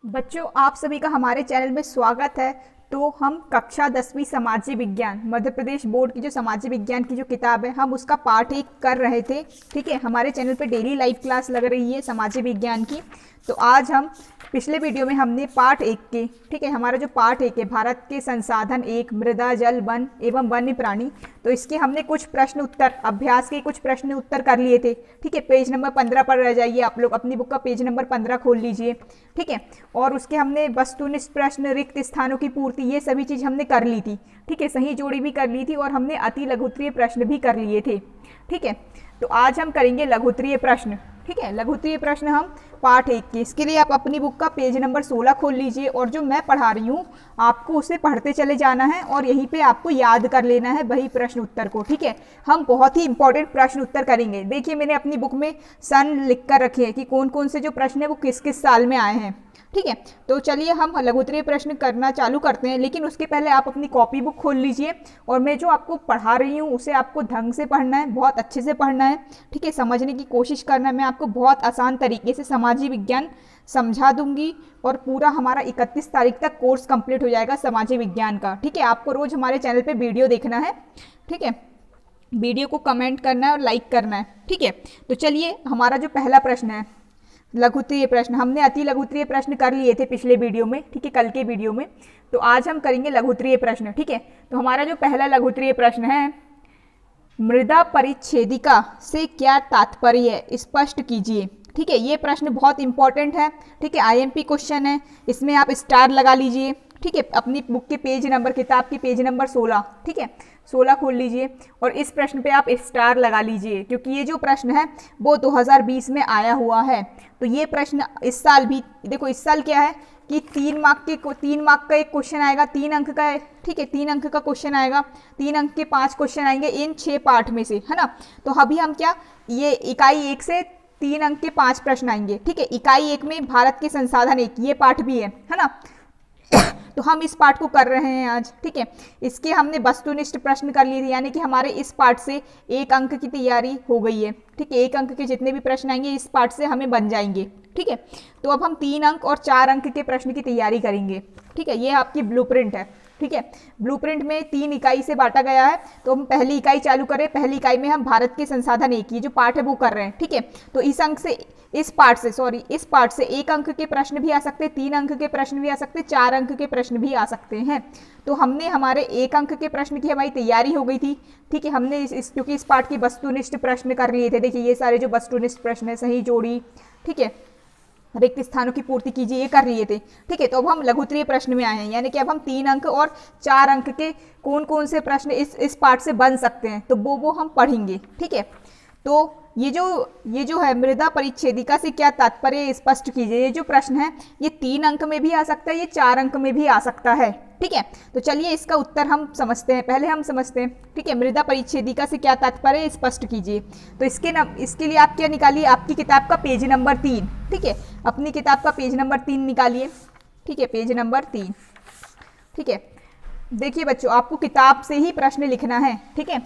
बच्चों, आप सभी का हमारे चैनल में स्वागत है। तो हम कक्षा 10वीं सामाजिक विज्ञान मध्य प्रदेश बोर्ड की जो सामाजिक विज्ञान की जो किताब है, हम उसका पार्ट 1 कर रहे थे। ठीक है, हमारे चैनल पे डेली लाइव क्लास लग रही है सामाजिक विज्ञान की। तो आज हम पिछले वीडियो में हमने पार्ट 1 के, ठीक है, हमारा जो पार्ट 1 है भारत के संसाधन 1 मृदा जल वन एवं वन्य प्राणी, तो इसके हमने कुछ प्रश्न उत्तर अभ्यास के कुछ प्रश्न उत्तर कर लिए थे। ठीक है, पेज नंबर 15 पर रह जाइए, आप लोग अपनी बुक का पेज नंबर 15 खोल लीजिए। ठीक है, और उसके हमने वस्तुनिष्ठ प्रश्न, रिक्त स्थानों की पूर्ति, ये सभी चीज़ हमने कर ली थी। ठीक है, सही जोड़ी भी कर ली थी और हमने अति लघुत्तरीय प्रश्न भी कर लिए थे। ठीक है, तो आज हम करेंगे लघुत्तरीय प्रश्न। ठीक है, लघुत्तरीय प्रश्न हम पार्ट 1 के, इसके लिए आप अपनी बुक का पेज नंबर 16 खोल लीजिए और जो मैं पढ़ा रही हूँ आपको उसे पढ़ते चले जाना है और यहीं पे आपको याद कर लेना है वही प्रश्न उत्तर को। ठीक है, हम बहुत ही इंपॉर्टेंट प्रश्न उत्तर करेंगे। देखिए, मैंने अपनी बुक में सन लिख कर रखे हैं कि कौन कौन से जो प्रश्न है वो किस किस साल में आए हैं। ठीक है, तो चलिए हम लघुत्तरीय प्रश्न करना चालू करते हैं, लेकिन उसके पहले आप अपनी कॉपी बुक खोल लीजिए और मैं जो आपको पढ़ा रही हूँ उसे आपको ढंग से पढ़ना है, बहुत अच्छे से पढ़ना है। ठीक है, समझने की कोशिश करना है। मैं आपको बहुत आसान तरीके से सामाजिक विज्ञान समझा दूंगी और पूरा हमारा 31 तारीख तक कोर्स कंप्लीट हो जाएगा सामाजिक विज्ञान का। ठीक है, आपको रोज़ हमारे चैनल पर वीडियो देखना है। ठीक है, वीडियो को कमेंट करना है और लाइक करना है। ठीक है, तो चलिए हमारा जो पहला प्रश्न है लघुत्तरीय प्रश्न, हमने अति लघुत्तरीय प्रश्न कर लिए थे पिछले वीडियो में। ठीक है, कल के वीडियो में। तो आज हम करेंगे लघुत्तरीय प्रश्न। ठीक है, तो हमारा जो पहला लघुत्तरीय प्रश्न है, मृदा परिच्छेदिका से क्या तात्पर्य है, स्पष्ट कीजिए। ठीक है, ये प्रश्न बहुत इंपॉर्टेंट है। ठीक है, आईएमपी क्वेश्चन है, इसमें आप स्टार लगा लीजिए। ठीक है, अपनी बुक के पेज नंबर, किताब के पेज नंबर 16, ठीक है, 16 खोल लीजिए और इस प्रश्न पे आप स्टार लगा लीजिए, क्योंकि ये जो प्रश्न है वो 2020 में आया हुआ है। तो ये प्रश्न इस साल भी, देखो इस साल क्या है कि 3 मार्क का एक क्वेश्चन आएगा, 3 अंक का है। ठीक है, 3 अंक का क्वेश्चन आएगा, 3 अंक के 5 क्वेश्चन आएंगे इन 6 पार्ट में से, है ना। तो अभी हम क्या, ये इकाई 1 से 3 अंक के 5 प्रश्न आएंगे। ठीक है, इकाई 1 में भारत के संसाधन 1 ये पार्ट भी है ना। तो हम इस पार्ट को कर रहे हैं आज। ठीक है, इसके हमने वस्तुनिष्ठ प्रश्न कर लिए थे, यानी कि हमारे इस पार्ट से 1 अंक की तैयारी हो गई है। ठीक है, 1 अंक के जितने भी प्रश्न आएंगे इस पार्ट से हमें बन जाएंगे। ठीक है, तो अब हम 3 अंक और 4 अंक के प्रश्न की तैयारी करेंगे। ठीक है, ये आपकी ब्लूप्रिंट है। ठीक है, ब्लूप्रिंट में 3 इकाई से बांटा गया है। तो हम पहली इकाई चालू करें। पहली इकाई में हम भारत के संसाधन 1 ये जो पार्ट है वो कर रहे हैं। ठीक है, तो इस पार्ट से 1 अंक के प्रश्न भी आ सकते हैं, 3 अंक के प्रश्न भी आ सकते हैं, 4 अंक के प्रश्न भी आ सकते हैं। तो हमने हमारे 1 अंक के प्रश्न की हमारी तैयारी हो गई थी। ठीक है, हमने क्योंकि इस पार्ट की वस्तुनिष्ठ प्रश्न कर लिए थे। देखिए, ये सारे जो वस्तुनिष्ठ प्रश्न है, सही जोड़ी, ठीक है, रिक्त स्थानों की पूर्ति कीजिए, ये कर लिए थे। ठीक है, तो अब हम लघुत्तरीय प्रश्न में आए हैं, यानी कि अब हम 3 अंक और 4 अंक के कौन कौन से प्रश्न इस पार्ट से बन सकते हैं, तो वो हम पढ़ेंगे। ठीक है, तो ये जो है मृदा परिच्छेदिका से क्या तात्पर्य, स्पष्ट कीजिए। ये जो प्रश्न है ये 3 अंक में भी आ सकता है, ये 4 अंक में भी आ सकता है। ठीक है, तो चलिए इसका उत्तर हम समझते हैं। पहले हम समझते हैं। ठीक है, मृदा परिच्छेदिका से क्या तात्पर्य, स्पष्ट कीजिए। तो इसके लिए आप क्या निकालिए, आपकी किताब का पेज नंबर 3। ठीक है, अपनी किताब का पेज नंबर 3 निकालिए। ठीक है, पेज नंबर 3। ठीक है, देखिए बच्चों, आपको किताब से ही प्रश्न लिखना है। ठीक है,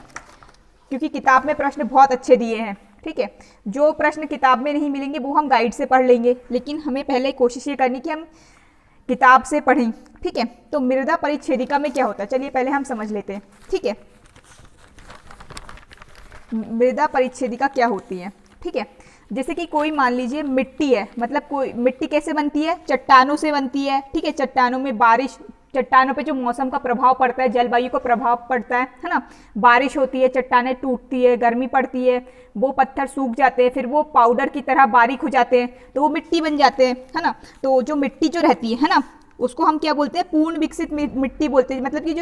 क्योंकि किताब में प्रश्न बहुत अच्छे दिए हैं। ठीक है, जो प्रश्न किताब में नहीं मिलेंगे वो हम गाइड से पढ़ लेंगे, लेकिन हमें पहले कोशिश ये करनी कि हम किताब से पढ़ें। ठीक है, तो मृदा परिच्छेदिका में क्या होता है, चलिए पहले हम समझ लेते हैं। ठीक है, मृदा परिच्छेदिका क्या होती है। ठीक है, जैसे कि कोई मान लीजिए मिट्टी है, मतलब कोई मिट्टी कैसे बनती है, चट्टानों से बनती है। ठीक है, चट्टानों में बारिश, चट्टानों पे जो मौसम का प्रभाव पड़ता है, जलवायु का प्रभाव पड़ता है ना। बारिश होती है, चट्टानें टूटती है, गर्मी पड़ती है, वो पत्थर सूख जाते हैं, फिर वो पाउडर की तरह बारीक हो जाते हैं, तो वो मिट्टी बन जाते हैं, है ना। तो जो मिट्टी जो रहती है ना, उसको हम क्या बोलते हैं, पूर्ण विकसित मिट्टी बोलते हैं। मतलब कि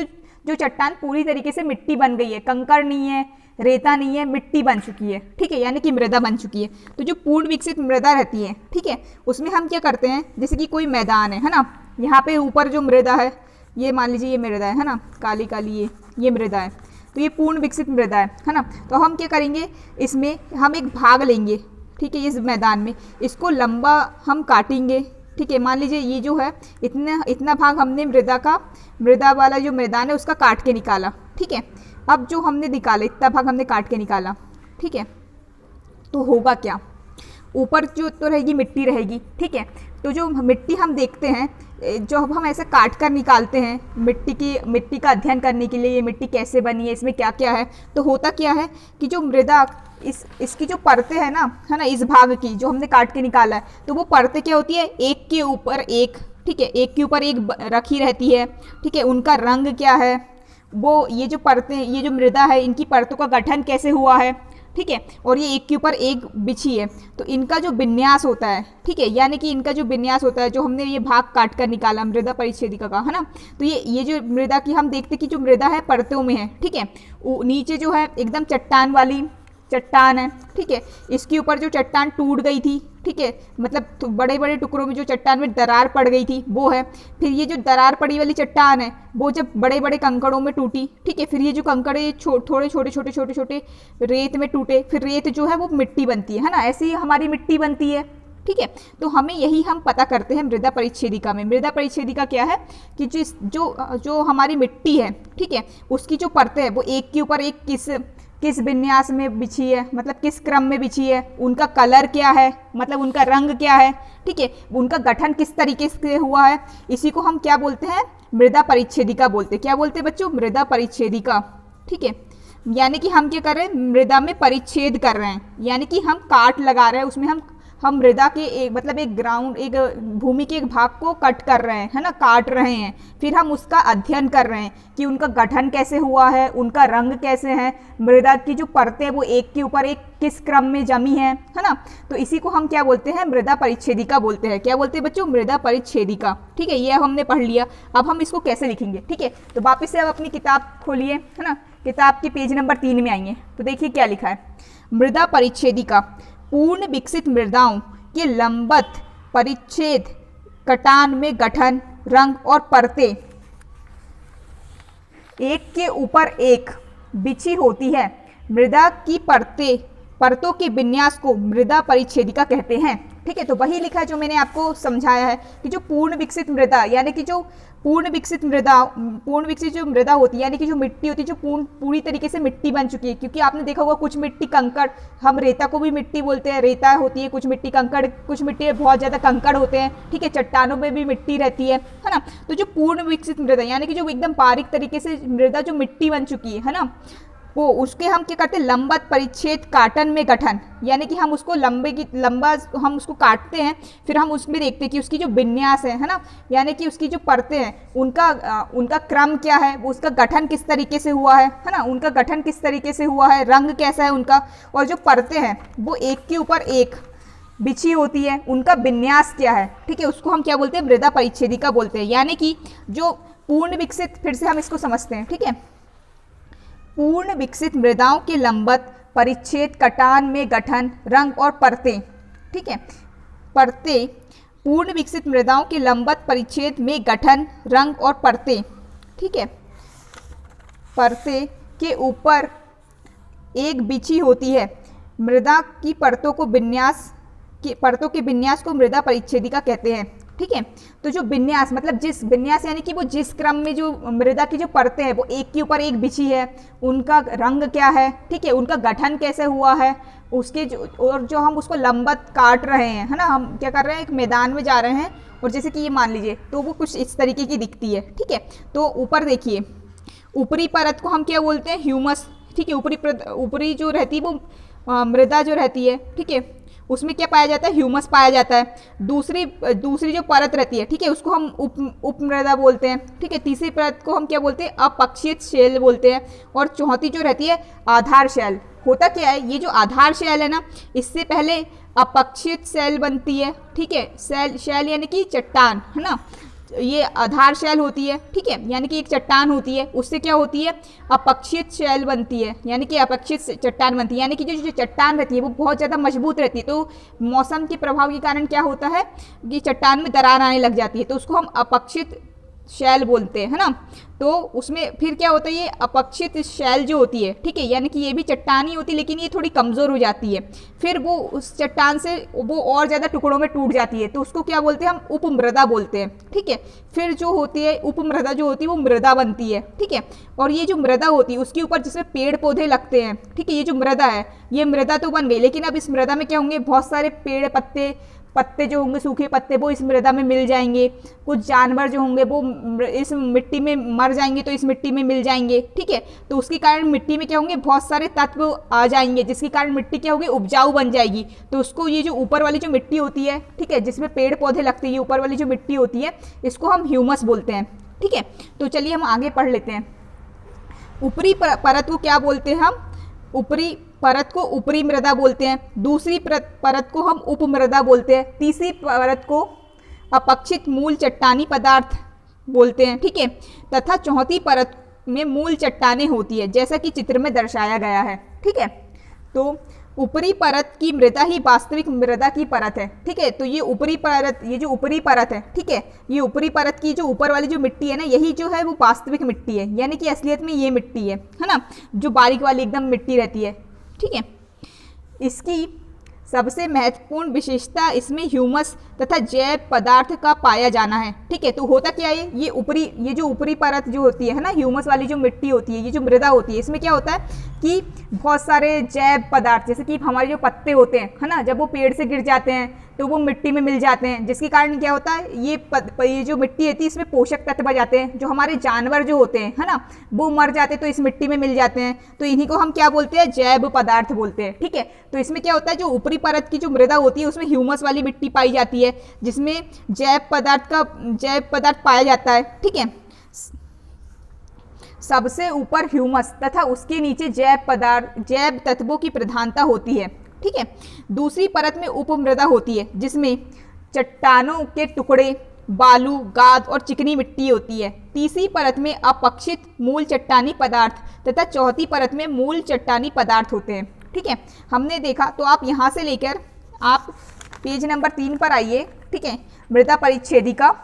जो चट्टान पूरी तरीके से मिट्टी बन गई है, कंकड़ नहीं है, रेता नहीं है, मिट्टी बन चुकी है। ठीक है, यानी कि मृदा बन चुकी है। तो जो पूर्ण विकसित मृदा रहती है, ठीक है, उसमें हम क्या करते हैं, जैसे कि कोई मैदान है ना, यहाँ पे ऊपर जो मृदा है, ये मान लीजिए ये मृदा है ना, काली काली ये मृदा है, तो ये पूर्ण विकसित मृदा है ना। तो हम क्या करेंगे, इसमें हम एक भाग लेंगे। ठीक है, इस मैदान में इसको लंबा हम काटेंगे। ठीक है, मान लीजिए ये जो है इतना भाग हमने मृदा वाला जो मैदान है उसका काट के निकाला। ठीक है, अब जो हमने निकाला, इतना भाग हमने काट के निकाला। ठीक है, तो होगा क्या, ऊपर जो तो रहेगी मिट्टी रहेगी, ठीक है। तो जो मिट्टी हम देखते हैं, जो हम ऐसे काट कर निकालते हैं मिट्टी का अध्ययन करने के लिए, ये मिट्टी कैसे बनी है, इसमें क्या क्या है, तो होता क्या है कि जो मृदा इसकी जो परतें हैं ना, है ना, इस भाग की जो हमने काट के निकाला है, तो वो परतें क्या होती है, एक के ऊपर एक, ठीक है, एक के ऊपर एक रखी रहती है, ठीक है। उनका रंग क्या है, वो ये जो परतें, ये जो मृदा है, इनकी परतों का गठन कैसे हुआ है, ठीक है, और ये एक के ऊपर एक बिछी है, तो इनका जो विन्यास होता है, ठीक है, यानी कि इनका जो विन्यास होता है, जो हमने ये भाग काट कर निकाला मृदा परिच्छेदिका का, है ना, तो ये जो मृदा की हम देखते कि जो मृदा है परतों में है, ठीक है। नीचे जो है एकदम चट्टान वाली चट्टान है, ठीक है, इसके ऊपर जो चट्टान टूट गई थी, ठीक है, मतलब बड़े बड़े टुकड़ों में जो चट्टान में दरार पड़ गई थी वो है। फिर ये जो दरार पड़ी वाली चट्टान है वो जब बड़े बड़े कंकड़ों में टूटी, ठीक है, फिर ये जो कंकड़े थोड़े छोटे छोटे रेत में टूटे, फिर रेत जो है वो मिट्टी बनती है ना, ऐसे ही हमारी मिट्टी बनती है, ठीक है। तो हमें यही हम पता करते हैं मृदा परिच्छेदिका में। मृदा परिच्छेदिका क्या है कि जो हमारी मिट्टी है, ठीक है, उसकी जो परतें है वो एक के ऊपर एक किस विन्यास में बिछी है, मतलब किस क्रम में बिछी है, उनका कलर क्या है, मतलब उनका रंग क्या है, ठीक है, उनका गठन किस तरीके से हुआ है, इसी को हम क्या बोलते हैं, मृदा परिच्छेदिका बोलते हैं। क्या बोलते हैं बच्चों, मृदा परिच्छेदिका, ठीक है। यानी कि हम क्या कर रहे हैं, मृदा में परिच्छेद कर रहे हैं, यानी कि हम काट लगा रहे हैं, उसमें हम मृदा के एक मतलब एक भूमि के एक भाग को कट कर रहे हैं, है ना, काट रहे हैं, फिर हम उसका अध्ययन कर रहे हैं कि उनका गठन कैसे हुआ है, उनका रंग कैसे है, मृदा की जो परतें वो एक के ऊपर एक किस क्रम में जमी है ना। तो इसी को हम क्या बोलते हैं, मृदा परिच्छेदिका बोलते हैं। क्या बोलते हैं बच्चों, मृदा परिच्छेदिका, ठीक है। ये हमने पढ़ लिया, अब हम इसको कैसे लिखेंगे, ठीक है। तो वापस से अब अपनी किताब खोलिए, है ना, किताब के पेज नंबर 3 में आएंगे, तो देखिए क्या लिखा है, मृदा परिच्छेदिका पूर्ण विकसित मृदाओं के लंबवत परिच्छेद, कटान में गठन, रंग और परतें एक के ऊपर एक बिछी होती है। मृदा की परतों के विन्यास को मृदा परिच्छेदिका कहते हैं, ठीक है। तो वही लिखा है जो मैंने आपको समझाया है कि जो पूर्ण विकसित मृदा, यानी कि जो पूर्ण विकसित जो मृदा होती है, यानी कि जो मिट्टी होती है जो पूरी तरीके से मिट्टी बन चुकी है। क्योंकि आपने देखा होगा कुछ मिट्टी कंकड़, हम रेता को भी मिट्टी बोलते हैं, रेता होती है, कुछ मिट्टी कंकड़, कुछ मिट्टी में बहुत ज़्यादा कंकड़ होते हैं, ठीक है, चट्टानों में भी मिट्टी रहती है ना। तो जो पूर्ण विकसित मृदा, यानी कि जो एकदम बारीक तरीके से मृदा जो मिट्टी बन चुकी है ना, वो उसके हम क्या करते हैं, लंबवत परिच्छेद, काटन में गठन, यानी कि हम उसको लंबा हम उसको काटते हैं, फिर हम उसमें देखते हैं कि उसकी जो विन्यास है ना, यानी कि उसकी जो परतें हैं उनका क्रम क्या है, वो उसका गठन किस तरीके से हुआ है ना, उनका गठन किस तरीके से हुआ है, रंग कैसा है उनका, और जो परतें हैं वो एक के ऊपर एक बिछी होती है, उनका विन्यास क्या है, ठीक है, उसको हम क्या बोलते हैं, मृदा परिच्छेदिका बोलते हैं। यानी कि जो पूर्ण विकसित, फिर से हम इसको समझते हैं, ठीक है, पूर्ण विकसित मृदाओं के लंबवत परिच्छेद, कटान में गठन, रंग और परतें, ठीक है, परतें पूर्ण विकसित मृदाओं के लंबवत परिच्छेद में गठन, रंग और परतें, ठीक है, परतें के ऊपर एक बिछी होती है। मृदा की परतों के विन्यास को मृदा परिच्छेदिका कहते हैं, ठीक है। तो जो विन्यास मतलब विन्यास यानी कि वो जिस क्रम में जो मृदा की जो परतें हैं वो एक के ऊपर एक बिछी है, उनका रंग क्या है, ठीक है, उनका गठन कैसे हुआ है, उसके जो हम उसको लंबवत काट रहे हैं, है ना, हम क्या कर रहे हैं, एक मैदान में जा रहे हैं और जैसे कि ये मान लीजिए तो वो कुछ इस तरीके की दिखती है, ठीक है। तो ऊपर देखिए, ऊपरी परत को हम क्या बोलते हैं, ह्यूमस, ठीक है, ऊपरी जो रहती है वो मृदा जो रहती है, ठीक है, उसमें क्या पाया जाता है, ह्यूमस पाया जाता है। दूसरी जो परत रहती है, ठीक है, उसको हम उप मृदा बोलते हैं, ठीक है। तीसरी परत को हम क्या बोलते हैं, अपक्षित शैल बोलते हैं, और चौथी जो रहती है आधार शैल। होता क्या है, ये जो आधार शैल है ना, इससे पहले अपक्षित शैल बनती है, ठीक है, शैल यानी कि चट्टान, है ना, ये आधार शैल होती है, ठीक है, यानी कि एक चट्टान होती है, उससे क्या होती है, अपक्षित शैल बनती है, यानी कि अपक्षित चट्टान बनती है, यानी कि जो चट्टान रहती है वो बहुत ज़्यादा मजबूत रहती है। तो मौसम के प्रभाव के कारण क्या होता है कि चट्टान में दरार आने लग जाती है, तो उसको हम अपक्षित शैल बोलते हैं, है ना। तो उसमें फिर क्या होता है, ये अपक्षित शैल जो होती है, ठीक है, यानी कि ये भी चट्टान ही होती है लेकिन ये थोड़ी कमज़ोर हो जाती है, फिर वो उस चट्टान से वो और ज़्यादा टुकड़ों में टूट जाती है, तो उसको क्या बोलते हैं, हम उपमृदा बोलते हैं, ठीक है। फिर जो होती है उपमृदा जो होती है वो मृदा बनती है, ठीक है। और ये जो मृदा होती है उसके ऊपर जिसमें पेड़ पौधे लगते हैं, ठीक है, ये जो मृदा है ये मृदा तो बन गई, लेकिन अब इस मृदा में क्या होंगे, बहुत सारे पेड़ पत्ते जो होंगे, सूखे पत्ते, वो इस मृदा में मिल जाएंगे। कुछ जानवर जो होंगे वो इस मिट्टी में मर जाएंगे तो इस मिट्टी में मिल जाएंगे, ठीक है। तो उसके कारण मिट्टी में क्या होंगे, बहुत सारे तत्व आ जाएंगे, जिसके कारण मिट्टी क्या होगी, उपजाऊ बन जाएगी। तो उसको ये जो ऊपर वाली जो मिट्टी होती है, ठीक है, जिसमें पेड़ पौधे लगते हैं, ये ऊपर वाली जो मिट्टी होती है इसको हम ह्यूमस बोलते हैं, ठीक है। तो चलिए हम आगे पढ़ लेते हैं। ऊपरी परत को क्या बोलते हैं हम, ऊपरी परत को ऊपरी मृदा बोलते हैं, दूसरी परत को हम उपमृदा बोलते हैं, तीसरी परत को अपक्षित मूल चट्टानी पदार्थ बोलते हैं, ठीक है, तथा चौथी परत में मूल चट्टानें होती है, जैसा कि चित्र में दर्शाया गया है, ठीक है। तो ऊपरी परत की मृदा ही वास्तविक मृदा की परत है, ठीक है। तो ये ऊपरी परत, ये जो ऊपरी परत है, ठीक है, ये ऊपरी परत की जो ऊपर वाली जो मिट्टी है ना, यही जो है वो वास्तविक मिट्टी है, यानी कि असलियत में ये मिट्टी है ना, जो बारीक वाली एकदम मिट्टी रहती है, ठीक है। इसकी सबसे महत्वपूर्ण विशेषता इसमें ह्यूमस तथा जैव पदार्थ का पाया जाना है, ठीक है। तो होता क्या है, ये जो ऊपरी परत जो होती है ना, ह्यूमस वाली जो मिट्टी होती है, ये जो मृदा होती है, इसमें क्या होता है कि बहुत सारे जैव पदार्थ, जैसे कि हमारे जो पत्ते होते हैं, है ना, जब वो पेड़ से गिर जाते हैं तो वो मिट्टी में मिल जाते हैं, जिसके कारण क्या होता है, ये जो मिट्टी होती है इसमें पोषक तत्व आ जाते हैं, जो हमारे जानवर जो होते हैं, है ना, वो मर जाते हैं तो इस मिट्टी में मिल जाते हैं, तो इन्हीं को हम क्या बोलते हैं, जैव पदार्थ बोलते हैं, ठीक है। तो इसमें क्या होता है, जो ऊपरी परत की जो मृदा होती है उसमें ह्यूमस वाली मिट्टी पाई जाती है, जिसमें जैव पदार्थ पाया जाता है, ठीक है। सबसे ऊपर ह्यूमस तथा उसके नीचे जैव तत्वों की प्रधानता होती है, ठीक है। दूसरी परत में उपमृदा होती है, जिसमें चट्टानों के टुकड़े, बालू, गाद और चिकनी मिट्टी होती है। तीसरी परत में अपक्षित मूल चट्टानी पदार्थ तथा चौथी परत में मूल चट्टानी पदार्थ होते हैं, ठीक है। हमने देखा, तो आप यहाँ से लेकर आप पेज नंबर 3 पर आइए, ठीक है, मृदा परिच्छेदिका,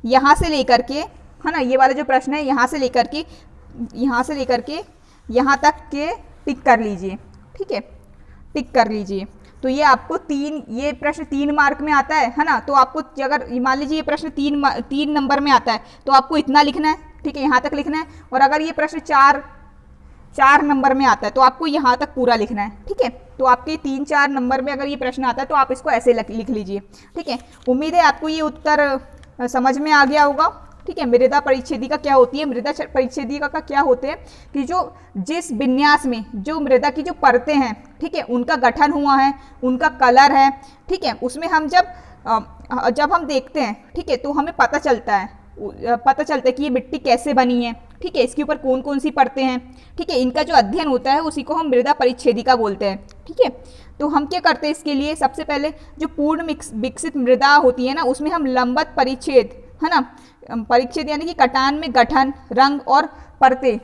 यहाँ से लेकर के, है ना, ये वाला जो प्रश्न है यहाँ से लेकर के यहाँ तक के टिक कर लीजिए, ठीक है, टिक कर लीजिए। तो ये आपको ये प्रश्न 3 मार्क में आता है ना, तो आपको अगर मान लीजिए ये प्रश्न 3 नंबर में आता है तो आपको इतना लिखना है, ठीक है, यहाँ तक लिखना है। और अगर ये प्रश्न 4 नंबर में आता है तो आपको यहाँ तक पूरा लिखना है, ठीक है। तो आपके 3-4 नंबर में अगर ये प्रश्न आता है तो आप इसको ऐसे लिख लीजिए, ठीक है। उम्मीद है आपको ये उत्तर समझ में आ गया होगा, ठीक है। मृदा परिच्छेदिका क्या होती है, मृदा परिच्छेदिका का क्या होते हैं कि जिस विन्यास में जो मृदा की जो परतें हैं, ठीक है, उनका गठन हुआ है, उनका कलर है, ठीक है, उसमें हम जब हम देखते हैं, ठीक है, तो हमें पता चलता है कि ये मिट्टी कैसे बनी है, ठीक है, इसके ऊपर कौन कौन सी परतें हैं, ठीक है, इनका जो अध्ययन होता है उसी को हम मृदा परिच्छेदिका बोलते हैं, ठीक है। तो हम क्या करते हैं इसके लिए, सबसे पहले जो पूर्ण विकसित मृदा होती है ना, उसमें हम लंबवत परिच्छेद, है ना, परिच्छेद यानी कि कटान में गठन, रंग और परतें,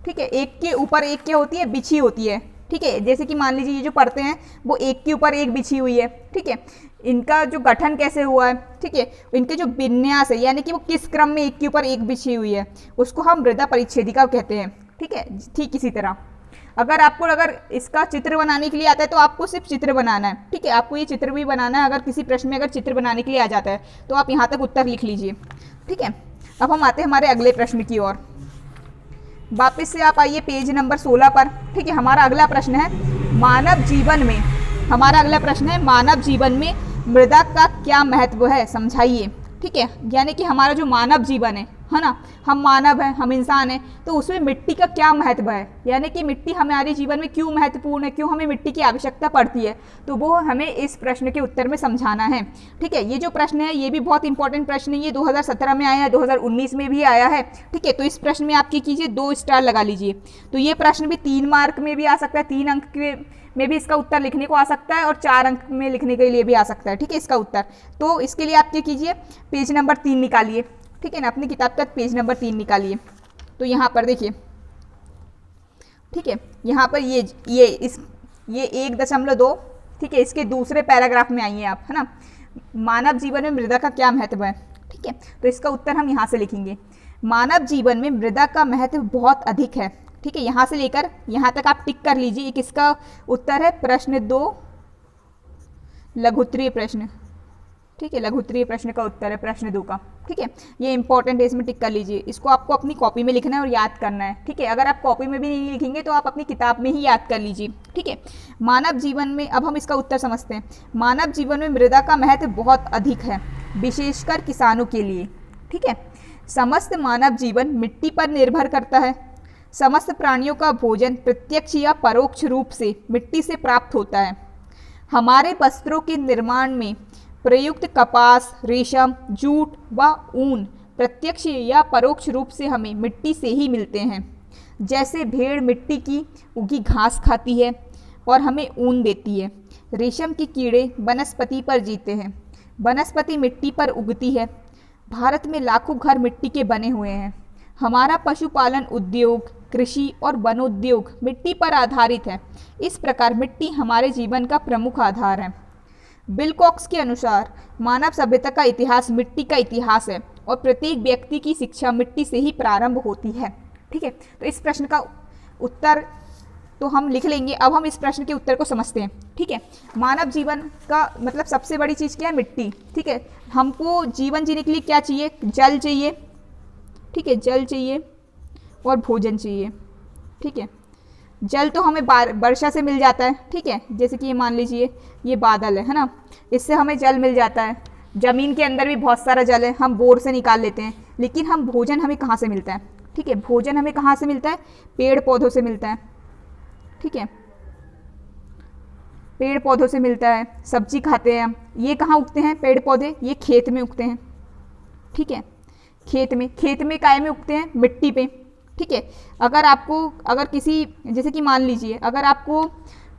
ठीक है, एक के ऊपर एक क्या होती है, बिछी होती है, ठीक है। जैसे कि मान लीजिए ये जो परतें हैं वो एक के ऊपर एक बिछी हुई है, ठीक है, इनका जो गठन कैसे हुआ है, ठीक है, इनके जो विन्यास है यानी कि वो किस क्रम में एक के ऊपर एक बिछी हुई है, उसको हम मृदा परिच्छेदिका कहते हैं, ठीक है। ठीक इसी तरह अगर इसका चित्र बनाने के लिए आता है तो आपको सिर्फ चित्र बनाना है, ठीक है, आपको ये चित्र भी बनाना है। अगर किसी प्रश्न में अगर चित्र बनाने के लिए आ जाता है तो आप यहाँ तक उत्तर लिख लीजिए, ठीक है। अब हम आते हैं हमारे अगले प्रश्न की ओर। वापस से आप आइए पेज नंबर 16 पर, ठीक है। हमारा अगला प्रश्न है मानव जीवन में मृदा का क्या महत्व है, समझाइए, ठीक है। यानी कि हमारा जो मानव जीवन है ना, हम मानव हैं, हम इंसान हैं, तो उसमें मिट्टी का क्या महत्व है, यानी कि मिट्टी हमारे जीवन में क्यों महत्वपूर्ण है, क्यों हमें मिट्टी की आवश्यकता पड़ती है, तो वो हमें इस प्रश्न के उत्तर में समझाना है, ठीक है। ये जो प्रश्न है ये भी बहुत इंपॉर्टेंट प्रश्न है, ये 2017 में आया है, 2019 में भी आया है, ठीक है। तो इस प्रश्न में आप क्या कीजिए, 2 स्टार लगा लीजिए। तो ये प्रश्न भी 3 मार्क में भी आ सकता है, 3 अंक में भी इसका उत्तर लिखने को आ सकता है और 4 अंक में लिखने के लिए भी आ सकता है, ठीक है, इसका उत्तर। तो इसके लिए आप क्या कीजिए, पेज नंबर 3 निकालिए, ठीक है ना, अपनी किताब तक पेज नंबर 3 निकालिए। तो यहाँ पर देखिए, ठीक है, यहाँ पर ये 1.2, ठीक है, इसके दूसरे पैराग्राफ में आइए आप, है ना। मानव जीवन में मृदा का क्या महत्व है, ठीक है, तो इसका उत्तर हम यहाँ से लिखेंगे। मानव जीवन में मृदा का महत्व बहुत अधिक है। ठीक है, यहाँ से लेकर यहाँ तक आप टिक कर लीजिए। किसका उत्तर है? प्रश्न 2 लघुत्तरीय प्रश्न। ठीक है, लघुत्तरीय प्रश्न का उत्तर है प्रश्न 2 का। ठीक है, ये इंपॉर्टेंट है, इसमें टिक कर लीजिए। इसको आपको अपनी कॉपी में लिखना है और याद करना है। ठीक है, अगर आप कॉपी में भी नहीं लिखेंगे तो आप अपनी किताब में ही याद कर लीजिए। ठीक है, मानव जीवन में, अब हम इसका उत्तर समझते हैं। मानव जीवन में मृदा का महत्व बहुत अधिक है, विशेषकर किसानों के लिए। ठीक है, समस्त मानव जीवन मिट्टी पर निर्भर करता है। समस्त प्राणियों का भोजन प्रत्यक्ष या परोक्ष रूप से मिट्टी से प्राप्त होता है। हमारे वस्त्रों के निर्माण में प्रयुक्त कपास, रेशम, जूट व ऊन प्रत्यक्ष या परोक्ष रूप से हमें मिट्टी से ही मिलते हैं। जैसे भेड़ मिट्टी की उगी घास खाती है और हमें ऊन देती है। रेशम के कीड़े वनस्पति पर जीते हैं, वनस्पति मिट्टी पर उगती है। भारत में लाखों घर मिट्टी के बने हुए हैं। हमारा पशुपालन उद्योग, कृषि और वनोद्योग मिट्टी पर आधारित है। इस प्रकार मिट्टी हमारे जीवन का प्रमुख आधार है। विलकॉक्स के अनुसार मानव सभ्यता का इतिहास मिट्टी का इतिहास है और प्रत्येक व्यक्ति की शिक्षा मिट्टी से ही प्रारंभ होती है। ठीक है, तो इस प्रश्न का उत्तर तो हम लिख लेंगे। अब हम इस प्रश्न के उत्तर को समझते हैं। ठीक है, मानव जीवन का मतलब सबसे बड़ी चीज़ क्या है? मिट्टी। ठीक है, हमको जीवन जीने के लिए क्या चाहिए? जल चाहिए। ठीक है, जल चाहिए और भोजन चाहिए। ठीक है, जल तो हमें वर्षा से मिल जाता है। ठीक है, जैसे कि ये मान लीजिए ये बादल है ना, इससे हमें जल मिल जाता है। ज़मीन के अंदर भी बहुत सारा जल है, हम बोर से निकाल लेते हैं। लेकिन हम भोजन हमें कहाँ से मिलता है? ठीक है, भोजन हमें कहाँ से मिलता है? पेड़ पौधों से मिलता है। ठीक है, पेड़ पौधों से मिलता है, सब्जी खाते हैं हम। ये कहाँ उगते हैं पेड़ पौधे? ये खेत में उगते हैं। ठीक है, खेत में काय में उगते हैं? मिट्टी पे। ठीक है, अगर किसी जैसे कि मान लीजिए अगर आपको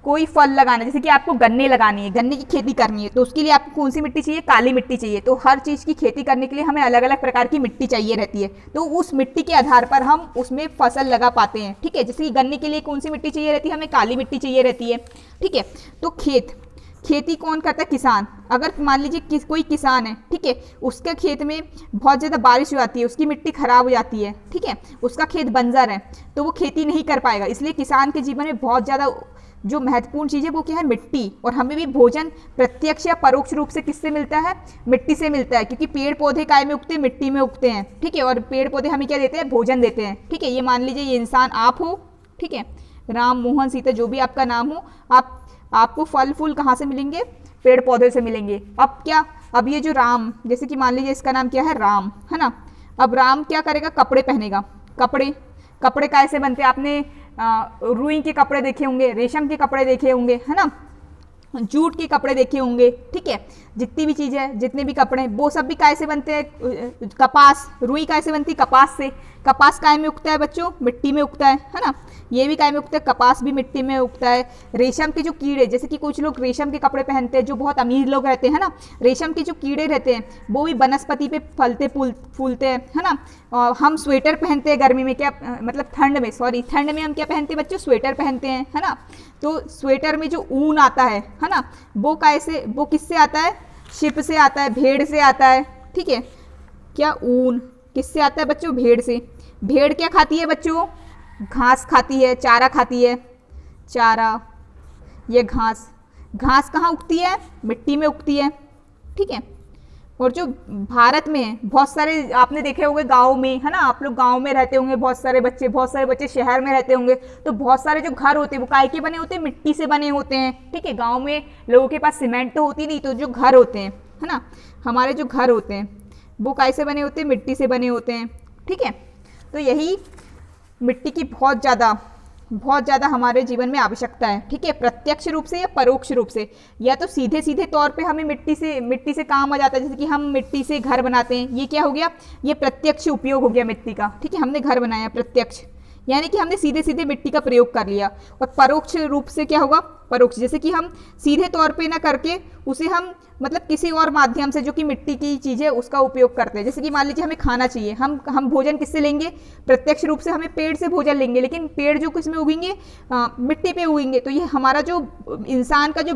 कोई फल लगाना है, जैसे कि आपको गन्ने लगानी है, गन्ने की खेती करनी है, तो उसके लिए आपको कौन सी मिट्टी चाहिए? काली मिट्टी चाहिए। तो हर चीज़ की खेती करने के लिए हमें अलग अलग प्रकार की मिट्टी चाहिए रहती है। तो उस मिट्टी के आधार पर हम उसमें फसल लगा पाते हैं। ठीक है, जैसे कि गन्ने के लिए कौन सी मिट्टी चाहिए रहती है? हमें काली मिट्टी चाहिए रहती है। ठीक है, तो खेती कौन करता है? किसान। अगर मान लीजिए कोई किसान है, ठीक है, उसके खेत में बहुत ज़्यादा बारिश हो जाती है, उसकी मिट्टी खराब हो जाती है। ठीक है, उसका खेत बंजर है, तो वो खेती नहीं कर पाएगा। इसलिए किसान के जीवन में बहुत ज़्यादा जो महत्वपूर्ण चीज़ है वो क्या है? मिट्टी। और हमें भी भोजन प्रत्यक्ष या परोक्ष रूप से किससे मिलता है? मिट्टी से मिलता है, क्योंकि पेड़ पौधे काय में उगते हैं? मिट्टी में उगते हैं। ठीक है, और पेड़ पौधे हमें क्या देते हैं? भोजन देते हैं। ठीक है, ये मान लीजिए ये इंसान आप हो। ठीक है, राम, मोहन, सीता, जो भी आपका नाम हो, आपको फल फूल कहाँ से मिलेंगे? पेड़ पौधे से मिलेंगे। अब ये जो राम, जैसे कि मान लीजिए इसका नाम क्या है? राम, है ना। अब राम क्या करेगा? कपड़े पहनेगा। कपड़े कैसे बनते हैं? आपने रुई के कपड़े देखे होंगे, रेशम के कपड़े देखे होंगे, है ना, जूट के कपड़े देखे होंगे। ठीक है, जितनी भी चीज़ें हैं, जितने भी कपड़े, वो सब भी कैसे बनते हैं? कपास, रुई कैसे बनती है? कपास से। कपास काय में उगता है बच्चों? मिट्टी में उगता है ना। ये भी काय में उगता है? कपास भी मिट्टी में उगता है। रेशम के जो कीड़े, जैसे कि कुछ लोग रेशम के कपड़े पहनते हैं, जो बहुत अमीर लोग रहते हैं ना, रेशम के जो कीड़े रहते हैं वो भी वनस्पति पे फलते फूलते हैं, है ना। और हम स्वेटर पहनते हैं गर्मी में, क्या मतलब ठंड में हम क्या पहनते हैं बच्चों? स्वेटर पहनते हैं, है ना। तो स्वेटर में जो ऊन आता है ना, वो किससे आता है? शिप से आता है, भेड़ से आता है। ठीक है, क्या ऊन किससे आता है बच्चों? भेड़ से। भेड़ क्या खाती है बच्चों? घास खाती है, चारा खाती है। चारा, ये घास कहाँ उगती है? मिट्टी में उगती है। ठीक है, और जो भारत में है, बहुत सारे आपने देखे होंगे गाँव में, है ना, आप लोग गाँव में रहते होंगे, बहुत सारे बच्चे शहर में रहते होंगे। तो बहुत सारे जो घर होते हैं वो काय के बने होते हैं? मिट्टी से बने होते हैं। ठीक है, गाँव में लोगों के पास सीमेंट तो होती नहीं, तो जो घर होते हैं, है ना, हमारे जो घर होते हैं वो कैसे बने होते हैं? मिट्टी से बने होते हैं। ठीक है, तो यही मिट्टी की बहुत ज़्यादा हमारे जीवन में आवश्यकता है। ठीक है, प्रत्यक्ष रूप से या परोक्ष रूप से, या तो सीधे तौर पे हमें मिट्टी से काम आ जाता है, जैसे कि हम मिट्टी से घर बनाते हैं। ये क्या हो गया? ये प्रत्यक्ष उपयोग हो गया मिट्टी का। ठीक है, हमने घर बनाया प्रत्यक्ष, यानी कि हमने सीधे मिट्टी का प्रयोग कर लिया। और परोक्ष रूप से क्या होगा? परोक्ष, जैसे कि हम सीधे तौर पे ना करके उसे हम मतलब किसी और माध्यम से, जो कि मिट्टी की चीज़ है, उसका उपयोग करते हैं। जैसे कि मान लीजिए हमें खाना चाहिए, हम भोजन किससे लेंगे? प्रत्यक्ष रूप से हमें पेड़ से भोजन लेंगे, लेकिन पेड़ जो किस में उगेंगे? मिट्टी पे उगेंगे। तो ये हमारा जो इंसान को जो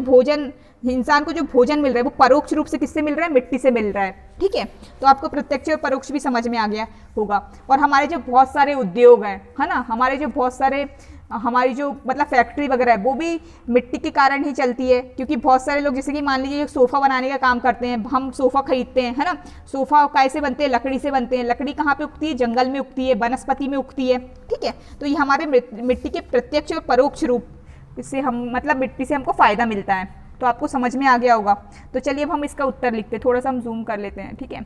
भोजन मिल रहा है वो परोक्ष रूप से किससे मिल रहा है? मिट्टी से मिल रहा है। ठीक है। तो आपको प्रत्यक्ष और परोक्ष भी समझ में आ गया होगा। और हमारे जो बहुत सारे उद्योग हैं, है ना, हमारे जो बहुत सारे हमारी जो मतलब फैक्ट्री वगैरह है वो भी मिट्टी के कारण ही चलती है, क्योंकि बहुत सारे लोग जैसे कि मान लीजिए सोफ़ा बनाने का काम करते हैं, हम सोफ़ा खरीदते हैं, है ना, सोफ़ा कैसे बनते हैं, लकड़ी से बनते हैं। लकड़ी कहाँ पे उगती है, जंगल में उगती है, वनस्पति में उगती है, ठीक है। तो ये हमारे मिट्टी के प्रत्यक्ष और परोक्ष रूप से हम मतलब मिट्टी से हमको फ़ायदा मिलता है। तो आपको समझ में आ गया होगा। तो चलिए अब हम इसका उत्तर लिखते हैं, थोड़ा सा हम जूम कर लेते हैं, ठीक है।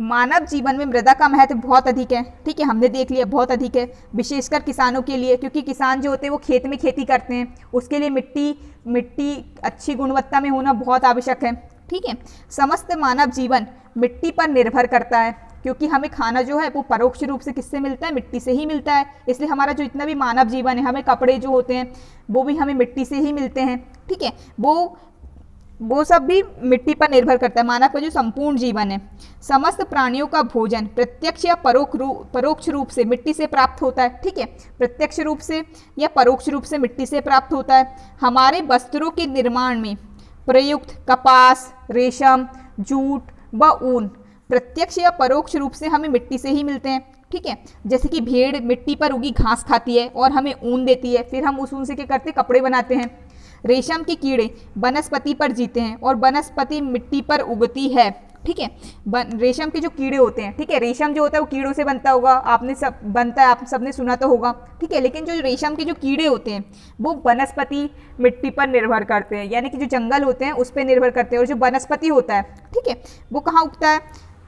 मानव जीवन में मृदा का महत्व बहुत अधिक है, ठीक है, हमने देख लिया बहुत अधिक है, विशेषकर किसानों के लिए, क्योंकि किसान जो होते हैं वो खेत में खेती करते हैं, उसके लिए मिट्टी अच्छी गुणवत्ता में होना बहुत आवश्यक है, ठीक है। समस्त मानव जीवन मिट्टी पर निर्भर करता है, क्योंकि हमें खाना जो है वो परोक्ष रूप से किससे मिलता है, मिट्टी से ही मिलता है। इसलिए हमारा जो इतना भी मानव जीवन है, हमें कपड़े जो होते हैं वो भी हमें मिट्टी से ही मिलते हैं, ठीक है। वो सब भी मिट्टी पर निर्भर करता है, मानव का जो संपूर्ण जीवन है। समस्त प्राणियों का भोजन प्रत्यक्ष या परोक्ष रूप से मिट्टी से प्राप्त होता है, ठीक है, प्रत्यक्ष रूप से या परोक्ष रूप से मिट्टी से प्राप्त होता है। हमारे वस्त्रों के निर्माण में प्रयुक्त कपास, रेशम, जूट व ऊन प्रत्यक्ष या परोक्ष रूप से हमें मिट्टी से ही मिलते हैं, ठीक है। जैसे कि भेड़ मिट्टी पर उगी घास खाती है और हमें ऊन देती है, फिर हम उस ऊन से क्या करते हैं, कपड़े बनाते हैं। रेशम के कीड़े वनस्पति पर जीते हैं और वनस्पति मिट्टी पर उगती है, ठीक है। रेशम के जो कीड़े होते हैं, ठीक है, रेशम जो होता है वो कीड़ों से बनता होगा, आप सबने सुना तो होगा, ठीक है। लेकिन जो रेशम के जो कीड़े होते हैं वो वनस्पति मिट्टी पर निर्भर करते हैं, यानी कि जो जंगल होते हैं उस पर निर्भर करते हैं। और जो वनस्पति होता है, ठीक है, वो कहाँ उगता है,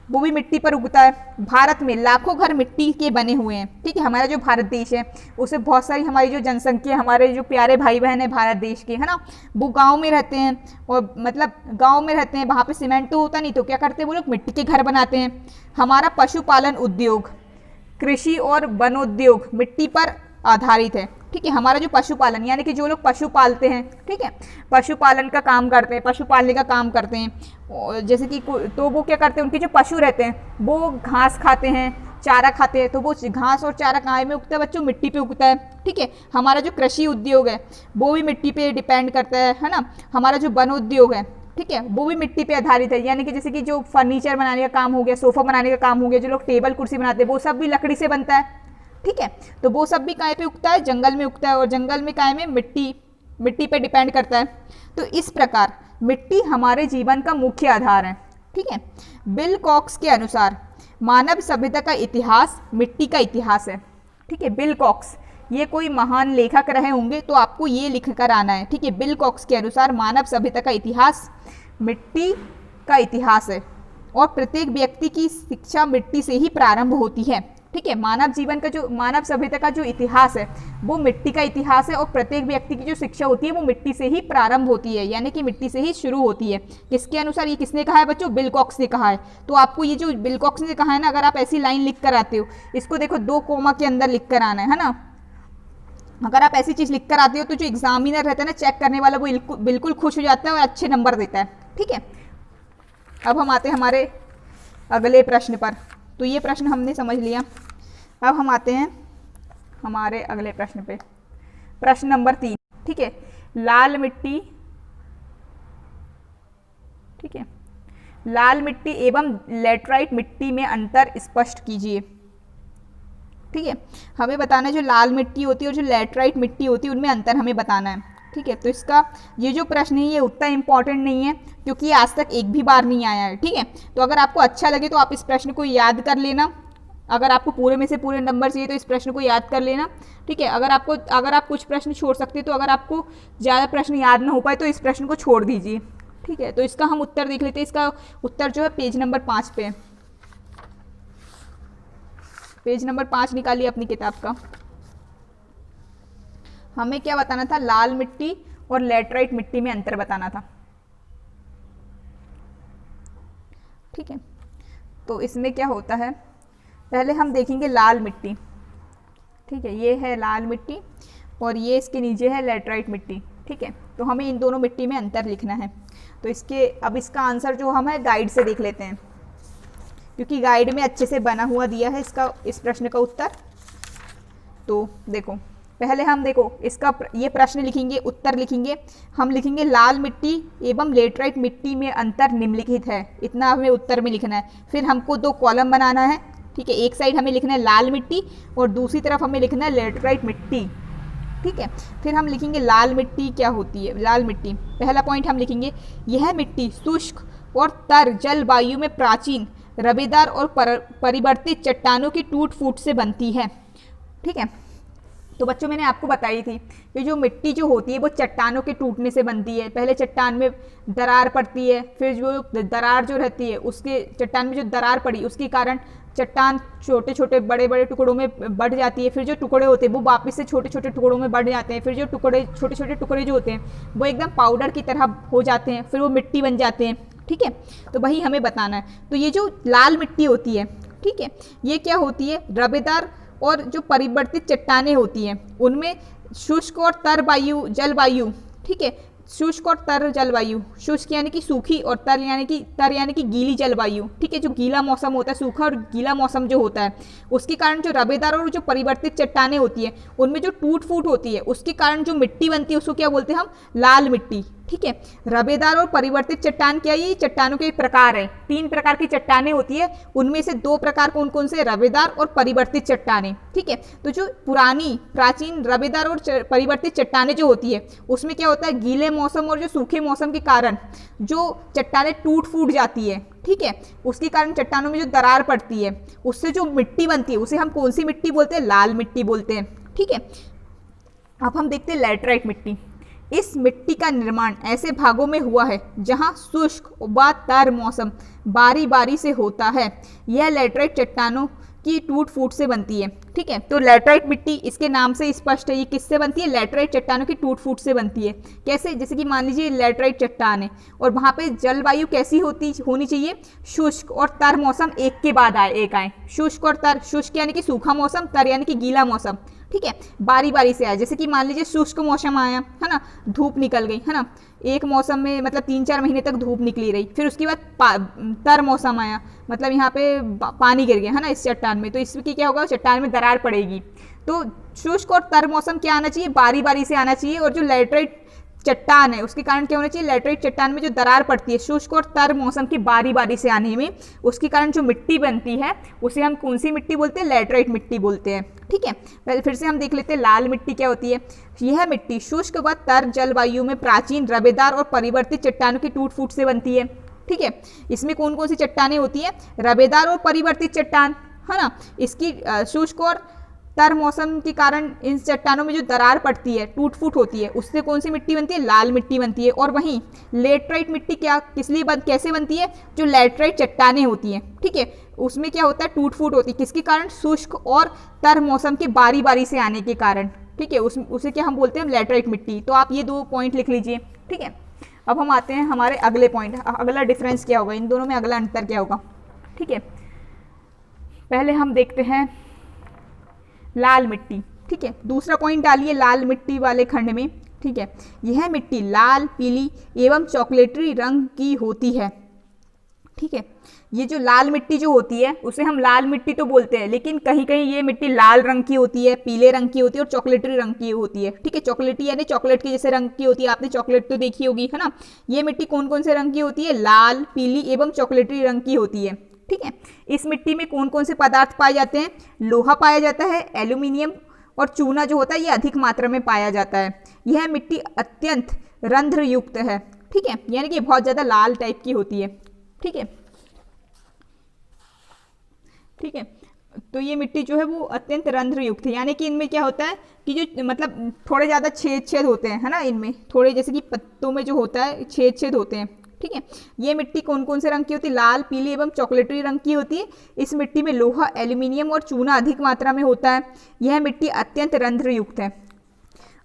वो भी मिट्टी पर उगता है। भारत में लाखों घर मिट्टी के बने हुए हैं, ठीक है। हमारा जो भारत देश है उसे बहुत सारी हमारी जो जनसंख्या, हमारे जो प्यारे भाई बहन है भारत देश के, है ना, वो गांव में रहते हैं। और मतलब गांव में रहते हैं, वहाँ पे सीमेंट तो होता नहीं, तो क्या करते हैं वो लोग, मिट्टी के घर बनाते हैं। हमारा पशुपालन उद्योग, कृषि और वनोद्योग मिट्टी पर आधारित है, ठीक है। हमारा जो पशुपालन यानी कि जो लोग पशु पालते हैं, ठीक है, पशुपालन का काम करते हैं, पशु पालने का काम करते हैं, जैसे कि तो वो क्या करते हैं, उनके जो पशु रहते हैं वो घास खाते हैं, चारा खाते हैं। तो वो घास और चारा कहाँ में उगता है बच्चों, मिट्टी पे उगता है, ठीक है। हमारा जो कृषि उद्योग है वो भी मिट्टी पे डिपेंड करता है ना। हमारा जो वन उद्योग है, ठीक है, वो भी मिट्टी पे आधारित है, यानी कि जैसे कि जो फर्नीचर बनाने का काम हो गया, सोफा बनाने का काम हो गया, जो लोग टेबल कुर्सी बनाते हैं वो सब भी लकड़ी से बनता है, ठीक है। तो वो सब भी काय पे उगता है, जंगल में उगता है, और जंगल में काय में मिट्टी पे डिपेंड करता है। तो इस प्रकार मिट्टी हमारे जीवन का मुख्य आधार है, ठीक है। बिल कॉक्स के अनुसार मानव सभ्यता का इतिहास मिट्टी का इतिहास है, ठीक है। बिल कॉक्स ये कोई महान लेखक रहे होंगे, तो आपको ये लिख कर आना है, ठीक है। बिल कॉक्स के अनुसार मानव सभ्यता का इतिहास मिट्टी का इतिहास है, और प्रत्येक व्यक्ति की शिक्षा मिट्टी से ही प्रारंभ होती है, ठीक है। मानव जीवन का जो मानव सभ्यता का जो इतिहास है वो मिट्टी का इतिहास है, और प्रत्येक व्यक्ति की जो शिक्षा होती है वो मिट्टी से ही प्रारंभ होती है, यानी कि मिट्टी से ही शुरू होती है। किसके अनुसार, ये किसने कहा है बच्चों, बिल कॉक्स ने कहा है। तो आपको ये जो बिल कॉक्स ने कहा है ना, अगर आप ऐसी लाइन लिख कर आते हो, इसको देखो 2 कोमा के अंदर लिख कर आना है ना। अगर आप ऐसी चीज़ लिख कर आते हो तो जो एग्जामिनर रहता है ना, चेक करने वाला, वो बिल्कुल खुश हो जाता है और अच्छे नंबर देता है, ठीक है। अब हम आते हैं हमारे अगले प्रश्न पर। तो ये प्रश्न हमने समझ लिया। अब हम आते हैं हमारे अगले प्रश्न पे, प्रश्न नंबर 3, ठीक है। लाल मिट्टी, ठीक है, लाल मिट्टी एवं लैटराइट मिट्टी में अंतर स्पष्ट कीजिए, ठीक है। हमें बताना है जो लाल मिट्टी होती है और जो लैटराइट मिट्टी होती है उनमें अंतर हमें बताना है, ठीक है। तो इसका ये जो प्रश्न है ये उतना इंपॉर्टेंट नहीं है, क्योंकि ये आज तक एक भी बार नहीं आया है, ठीक है। तो अगर आपको अच्छा लगे तो आप इस प्रश्न को याद कर लेना। अगर आपको पूरे में से पूरे नंबर चाहिए तो इस प्रश्न को याद कर लेना, ठीक है। अगर आप कुछ प्रश्न छोड़ सकते तो अगर आपको ज़्यादा प्रश्न याद ना हो पाए तो इस प्रश्न को छोड़ दीजिए, ठीक है। तो इसका हम उत्तर देख लेते हैं। इसका उत्तर जो है पेज नंबर 5 पे, पेज नंबर 5 निकालिए अपनी किताब का। हमें क्या बताना था, लाल मिट्टी और लैटराइट मिट्टी में अंतर बताना था, ठीक है। तो इसमें क्या होता है, पहले हम देखेंगे लाल मिट्टी, ठीक है। ये है लाल मिट्टी और ये इसके नीचे है लैटराइट मिट्टी, ठीक है। तो हमें इन दोनों मिट्टी में अंतर लिखना है। तो अब इसका आंसर जो हम है गाइड से देख लेते हैं, क्योंकि गाइड में अच्छे से बना हुआ दिया है इस प्रश्न का उत्तर। तो देखो, पहले हम देखो इसका ये प्रश्न लिखेंगे, उत्तर लिखेंगे। हम लिखेंगे लाल मिट्टी एवं लेटराइट मिट्टी में अंतर निम्नलिखित है, इतना हमें उत्तर में लिखना है। फिर हमको 2 कॉलम बनाना है, ठीक है। एक साइड हमें लिखना है लाल मिट्टी और दूसरी तरफ हमें लिखना है लेटराइट मिट्टी, ठीक है। फिर हम लिखेंगे लाल मिट्टी क्या होती है। लाल मिट्टी, पहला पॉइंट हम लिखेंगे, यह मिट्टी शुष्क और तर जलवायु में प्राचीन रबेदार और परिवर्तित चट्टानों की टूट फूट से बनती है, ठीक है। तो बच्चों मैंने आपको बताई थी कि जो मिट्टी जो होती है वो चट्टानों के टूटने से बनती है। पहले चट्टान में दरार पड़ती है, फिर जो दरार जो रहती है उसके चट्टान में जो दरार पड़ी उसके कारण चट्टान छोटे छोटे बड़े बड़े टुकड़ों में बढ़ जाती है। फिर जो टुकड़े होते हैं वो वापस से छोटे छोटे टुकड़ों में बढ़ जाते हैं। फिर जो टुकड़े छोटे छोटे टुकड़े जो होते हैं वो एकदम पाउडर की तरह हो जाते हैं, फिर वो मिट्टी बन जाते हैं, ठीक है। तो वही हमें बताना है। तो ये जो लाल मिट्टी होती है, ठीक है, ये क्या होती है, रबेदार और जो परिवर्तित चट्टानें होती हैं उनमें शुष्क और तर वायु जलवायु, ठीक है। शुष्क और तर जलवायु, शुष्क यानी कि सूखी और तर यानी कि गीली जलवायु, ठीक है। जो गीला मौसम होता है, सूखा और गीला मौसम जो होता है उसके कारण जो रबेदार और जो परिवर्तित चट्टानें होती है उनमें जो टूट फूट होती है उसके कारण जो मिट्टी बनती है उसको क्या बोलते हैं हम, लाल मिट्टी, ठीक है। रबेदार और परिवर्तित चट्टान क्या, ये चट्टानों के प्रकार है। 3 प्रकार की चट्टानें होती है, उनमें से 2 प्रकार कौन कौन से, रबेदार और परिवर्तित चट्टानें, ठीक है। तो जो प्राचीन रबेदार और परिवर्तित चट्टानें जो होती है उसमें क्या होता है, गीले मौसम और जो सूखे मौसम के कारण जो चट्टानें टूट फूट जाती है, ठीक है, उसके कारण चट्टानों में जो दरार पड़ती है उससे जो मिट्टी बनती है उसे हम कौन सी मिट्टी बोलते हैं, लाल मिट्टी बोलते हैं, ठीक है। अब हम देखते हैं लैटराइट मिट्टी। इस मिट्टी का निर्माण ऐसे भागों में हुआ है जहां शुष्क व तर मौसम बारी बारी से होता है। यह लैटराइट चट्टानों की टूट फूट से बनती है, ठीक है। तो लैटराइट मिट्टी इसके नाम से स्पष्ट है, ये किससे बनती है, लैटराइट चट्टानों की टूट फूट से बनती है। कैसे, जैसे कि मान लीजिए लैटराइट चट्टान है और वहाँ पे जलवायु कैसी होनी चाहिए, शुष्क और तर मौसम एक के बाद एक आए। शुष्क और तर, शुष्क यानी कि सूखा मौसम, तर यानी कि गीला मौसम, ठीक है, बारी बारी से आया। जैसे कि मान लीजिए शुष्क मौसम आया है ना, धूप निकल गई है ना, एक मौसम में मतलब 3-4 महीने तक धूप निकली रही। फिर उसके बाद तर मौसम आया, मतलब यहाँ पे पानी गिर गया है ना इस चट्टान में, तो इसकी क्या होगा, चट्टान में दरार पड़ेगी। तो शुष्क और तर मौसम क्या आना चाहिए, बारी बारी से आना चाहिए। और जो लैटराइट चट्टान है उसके कारण क्या होना चाहिए, लैटराइट चट्टान में जो दरार पड़ती है शुष्क और तर मौसम की बारी बारी से आने में, उसके कारण जो मिट्टी बनती है उसे हम कौन सी मिट्टी बोलते हैं, लैटराइट मिट्टी बोलते हैं, ठीक है। पहले फिर से हम देख लेते हैं लाल मिट्टी क्या होती है। यह मिट्टी शुष्क व तर जलवायु में प्राचीन रबेदार और परिवर्तित चट्टानों की टूट फूट से बनती है, ठीक है। इसमें कौन कौन सी चट्टानें होती है, रबेदार और परिवर्तित चट्टान, है ना। इसकी शुष्क और तर मौसम के कारण इन चट्टानों में जो दरार पड़ती है, टूट फूट होती है, उससे कौन सी मिट्टी बनती है, लाल मिट्टी बनती है। और वहीं लेटराइट मिट्टी क्या, किस लिए कैसे बनती है, जो लेटराइट चट्टानें होती हैं, ठीक है, उसमें क्या होता है, टूट फूट होती है, किसके कारण, शुष्क और तर मौसम के बारी बारी से आने के कारण, ठीक है। उसे क्या हम बोलते हैं, लेटराइट मिट्टी। तो आप ये 2 पॉइंट लिख लीजिए, ठीक है। अब हम आते हैं हमारे अगले पॉइंट, अगला डिफरेंस क्या होगा, इन दोनों में अगला अंतर क्या होगा, ठीक है। पहले हम देखते हैं लाल मिट्टी, ठीक है। दूसरा पॉइंट डालिए लाल मिट्टी वाले खंड में, ठीक है। यह मिट्टी लाल, पीली एवं चॉकलेटी रंग की होती है, ठीक है। ये जो लाल मिट्टी जो होती है उसे हम लाल मिट्टी तो बोलते हैं, लेकिन कहीं कहीं ये मिट्टी लाल रंग की होती है, पीले रंग की होती है और चॉकलेटी रंग की होती है, ठीक है। चॉकलेटी यानी चॉकलेट के जैसे रंग की होती है, आपने चॉकलेट तो देखी होगी है ना। ये मिट्टी कौन कौन से रंग की होती है, लाल, पीली एवं चॉकलेटी रंग की होती है, ठीक है। इस मिट्टी में कौन कौन से पदार्थ पाए जाते हैं, लोहा पाया जाता है, एल्यूमिनियम और चूना जो होता है ये अधिक मात्रा में पाया जाता है। यह मिट्टी अत्यंत रंध्र युक्त है, ठीक है, यानी कि बहुत ज़्यादा लाल टाइप की होती है, ठीक है, ठीक है। तो ये मिट्टी जो है वो अत्यंत रंध्र युक्त है, यानी कि इनमें क्या होता है कि जो मतलब थोड़े ज़्यादा छेद होते हैं, है ना, इनमें थोड़े जैसे कि पत्तों में जो होता है छेद होते हैं, ठीक है। ये मिट्टी कौन कौन से रंग की होती है, लाल, पीली एवं चॉकलेटी रंग की होती है। इस मिट्टी में लोहा, एल्यूमिनियम और चूना अधिक मात्रा में होता है। यह मिट्टी अत्यंत रंध्र युक्त है।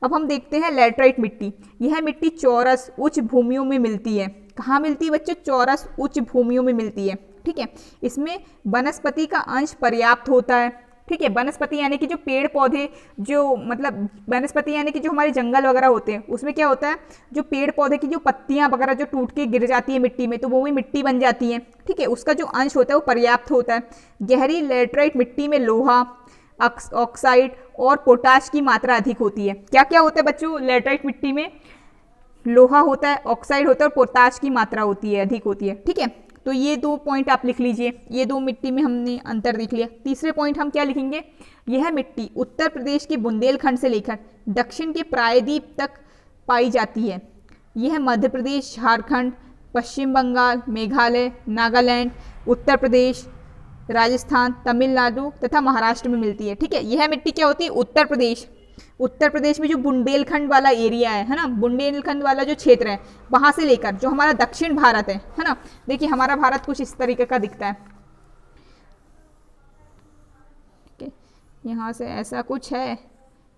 अब हम देखते हैं लैटराइट मिट्टी। यह मिट्टी चौरस उच्च भूमियों में मिलती है। कहाँ मिलती है बच्चों, चौरस उच्च भूमियों में मिलती है, ठीक है। इसमें वनस्पति का अंश पर्याप्त होता है, ठीक है। वनस्पति यानी कि जो पेड़ पौधे, जो मतलब वनस्पति यानी कि जो हमारे जंगल वगैरह होते हैं उसमें क्या होता है, जो पेड़ पौधे की जो पत्तियां वगैरह जो टूट के गिर जाती है मिट्टी में तो वो भी मिट्टी बन जाती है, ठीक है। उसका जो अंश होता है वो पर्याप्त होता है। गहरी लैटराइट मिट्टी में लोहा, ऑक्साइड और पोटाश की मात्रा अधिक होती है। क्या क्या होता है बच्चों लैटराइट मिट्टी में? लोहा होता है, ऑक्साइड होता है और पोटाश की मात्रा होती है, अधिक होती है। ठीक है, तो ये 2 पॉइंट आप लिख लीजिए, ये 2 मिट्टी में हमने अंतर देख लिया। तीसरे पॉइंट हम क्या लिखेंगे? यह मिट्टी उत्तर प्रदेश के बुंदेलखंड से लेकर दक्षिण के प्रायद्वीप तक पाई जाती है। यह मध्य प्रदेश, झारखंड, पश्चिम बंगाल, मेघालय, नागालैंड, उत्तर प्रदेश, राजस्थान, तमिलनाडु तथा महाराष्ट्र में मिलती है। ठीक है, यह मिट्टी क्या होती है? उत्तर प्रदेश, उत्तर प्रदेश में जो बुंदेलखंड वाला एरिया है ना, बुंदेलखंड वाला जो क्षेत्र है, वहां से लेकर जो हमारा दक्षिण भारत है ना, देखिए हमारा भारत कुछ इस तरीके का दिखता है। यहाँ से ऐसा कुछ है,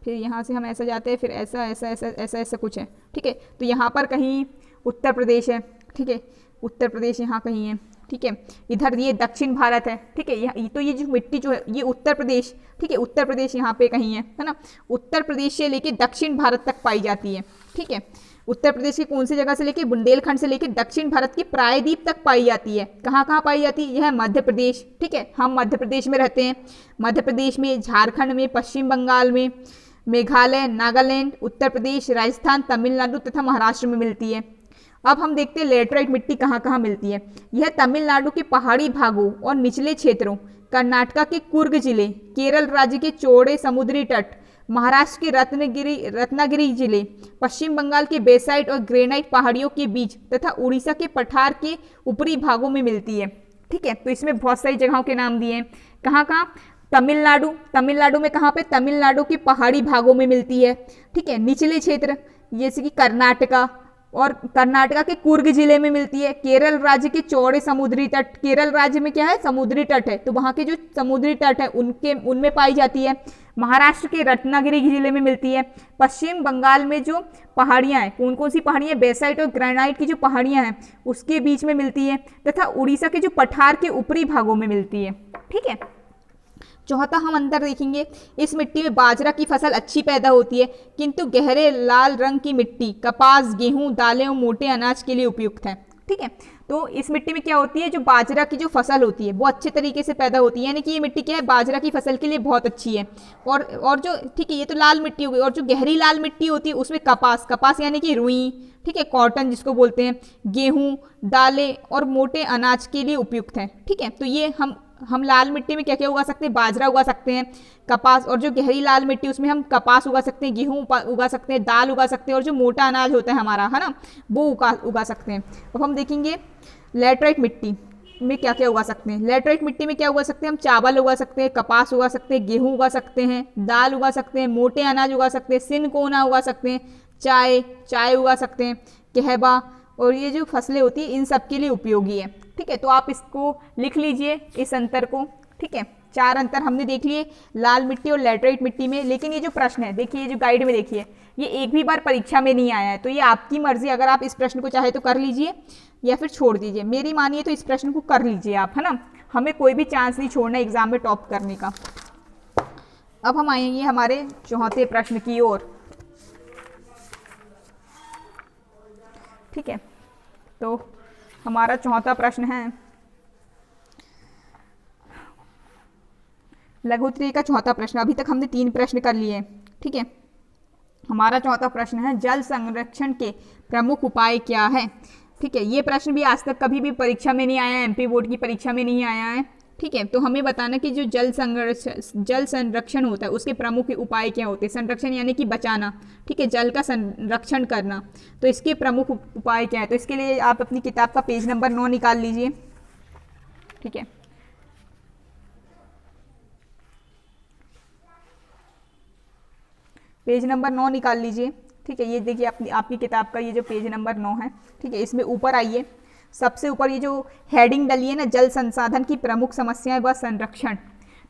फिर यहाँ से हम ऐसा जाते हैं, फिर ऐसा ऐसा ऐसा ऐसा ऐसा कुछ है। ठीक है, तो यहाँ पर कहीं उत्तर प्रदेश है। ठीक है, उत्तर प्रदेश यहाँ कहीं है। ठीक है, इधर ये दक्षिण भारत है। ठीक है, तो ये जो मिट्टी जो है ये उत्तर प्रदेश, ठीक है, उत्तर प्रदेश यहाँ पे कहीं है ना, उत्तर प्रदेश से लेके दक्षिण भारत तक पाई जाती है। ठीक है, उत्तर प्रदेश की कौन सी जगह से लेके? बुंदेलखंड से लेके दक्षिण भारत के प्रायद्वीप तक पाई जाती है। कहाँ कहाँ पाई जाती है? यह मध्य प्रदेश। ठीक है, हम मध्य प्रदेश में रहते हैं, मध्य प्रदेश में, झारखंड में, पश्चिम बंगाल में, मेघालय, नागालैंड, उत्तर प्रदेश, राजस्थान, तमिलनाडु तथा महाराष्ट्र में मिलती है। अब हम देखते हैं लैटराइट मिट्टी कहाँ कहाँ मिलती है। यह तमिलनाडु के पहाड़ी भागों और निचले क्षेत्रों, कर्नाटक के कुर्ग जिले, केरल राज्य के चौड़े समुद्री तट, महाराष्ट्र के रत्नागिरी जिले, पश्चिम बंगाल के बेसाइट और ग्रेनाइट पहाड़ियों के बीच तथा उड़ीसा के पठार के ऊपरी भागों में मिलती है। ठीक है, तो इसमें बहुत सारी जगहों के नाम दिए हैं। कहाँ कहाँ? तमिलनाडु, तमिलनाडु में कहाँ पे? तमिलनाडु के पहाड़ी भागों में मिलती है। ठीक है, निचले क्षेत्र जैसे कि कर्नाटका, और कर्नाटका के कुर्ग जिले में मिलती है। केरल राज्य के चौड़े समुद्री तट, केरल राज्य में क्या है? समुद्री तट है, तो वहाँ के जो समुद्री तट है उनमें पाई जाती है। महाराष्ट्र के रत्नागिरी जिले में मिलती है। पश्चिम बंगाल में जो पहाड़ियाँ हैं, कौन कौन सी पहाड़ियाँ? बेसाइट और ग्रेनाइट की जो पहाड़ियाँ हैं उसके बीच में मिलती है, तथा उड़ीसा के जो पठार के ऊपरी भागों में मिलती है। ठीक है, चौथा हम अंतर देखेंगे, इस मिट्टी में बाजरा की फसल अच्छी पैदा होती है, किंतु गहरे लाल रंग की मिट्टी कपास, गेहूं, दालें और मोटे अनाज के लिए उपयुक्त है। ठीक है, तो इस मिट्टी में क्या होती है? जो बाजरा की जो फसल होती है वो अच्छे तरीके से पैदा होती है, यानी कि ये मिट्टी क्या है? बाजरा की फसल के लिए बहुत अच्छी है। और जो, ठीक है, ये तो लाल मिट्टी हो गई, और जो गहरी लाल मिट्टी होती है उसमें कपास यानी कि रुई, ठीक है, कॉटन जिसको बोलते हैं, गेहूं, दालें और मोटे अनाज के लिए उपयुक्त है। ठीक है, तो ये हम लाल मिट्टी में क्या क्या उगा सकते हैं? बाजरा उगा सकते हैं, कपास, और जो गहरी लाल मिट्टी उसमें हम कपास उगा सकते हैं, गेहूं उगा सकते हैं, दाल उगा सकते हैं, और जो मोटा अनाज होता है हमारा, है ना, वो उगा सकते हैं। अब हम देखेंगे लैटराइट मिट्टी में क्या क्या उगा सकते हैं। लैटराइट मिट्टी में क्या उगा सकते हैं? हम चावल उगा सकते हैं, कपास उगा सकते हैं, गेहूं उगा सकते हैं, दाल उगा सकते हैं, मोटे अनाज उगा सकते हैं, सिनकोना उगा सकते हैं, चाय उगा सकते हैं, कहवा, और ये जो फसलें होती है इन सब के लिए उपयोगी है। ठीक है, तो आप इसको लिख लीजिए, इस अंतर को। ठीक है, 4 अंतर हमने देख लिए लाल मिट्टी और लैटराइट मिट्टी में। लेकिन ये जो प्रश्न है, देखिए, ये जो गाइड में देखिए, ये एक भी बार परीक्षा में नहीं आया है, तो ये आपकी मर्जी, अगर आप इस प्रश्न को चाहे तो कर लीजिए या फिर छोड़ दीजिए। मेरी मानिए तो इस प्रश्न को कर लीजिए आप, है ना, हमें कोई भी चांस नहीं छोड़ना एग्जाम में टॉप करने का। अब हम आएंगे हमारे चौथे प्रश्न की ओर। ठीक है, तो हमारा चौथा प्रश्न है, लघुत्तरीय का चौथा प्रश्न। अभी तक हमने 3 प्रश्न कर लिए। ठीक है, हमारा चौथा प्रश्न है, जल संरक्षण के प्रमुख उपाय क्या है। ठीक है, ये प्रश्न भी आज तक कभी भी परीक्षा में नहीं आया है, एमपी बोर्ड की परीक्षा में नहीं आया है। ठीक है, तो हमें बताना कि जो जल संरक्षण होता है उसके प्रमुख उपाय क्या होते हैं। संरक्षण यानी कि बचाना, ठीक है, जल का संरक्षण करना, तो इसके प्रमुख उपाय क्या है। तो इसके लिए आप अपनी किताब का पेज नंबर 9 निकाल लीजिए। ठीक है, पेज नंबर 9 निकाल लीजिए। ठीक है, ये देखिए आपकी किताब का ये जो पेज नंबर 9 है। ठीक है, इसमें ऊपर आइए, सबसे ऊपर ये जो हेडिंग डली है ना, जल संसाधन की प्रमुख समस्याएं व संरक्षण,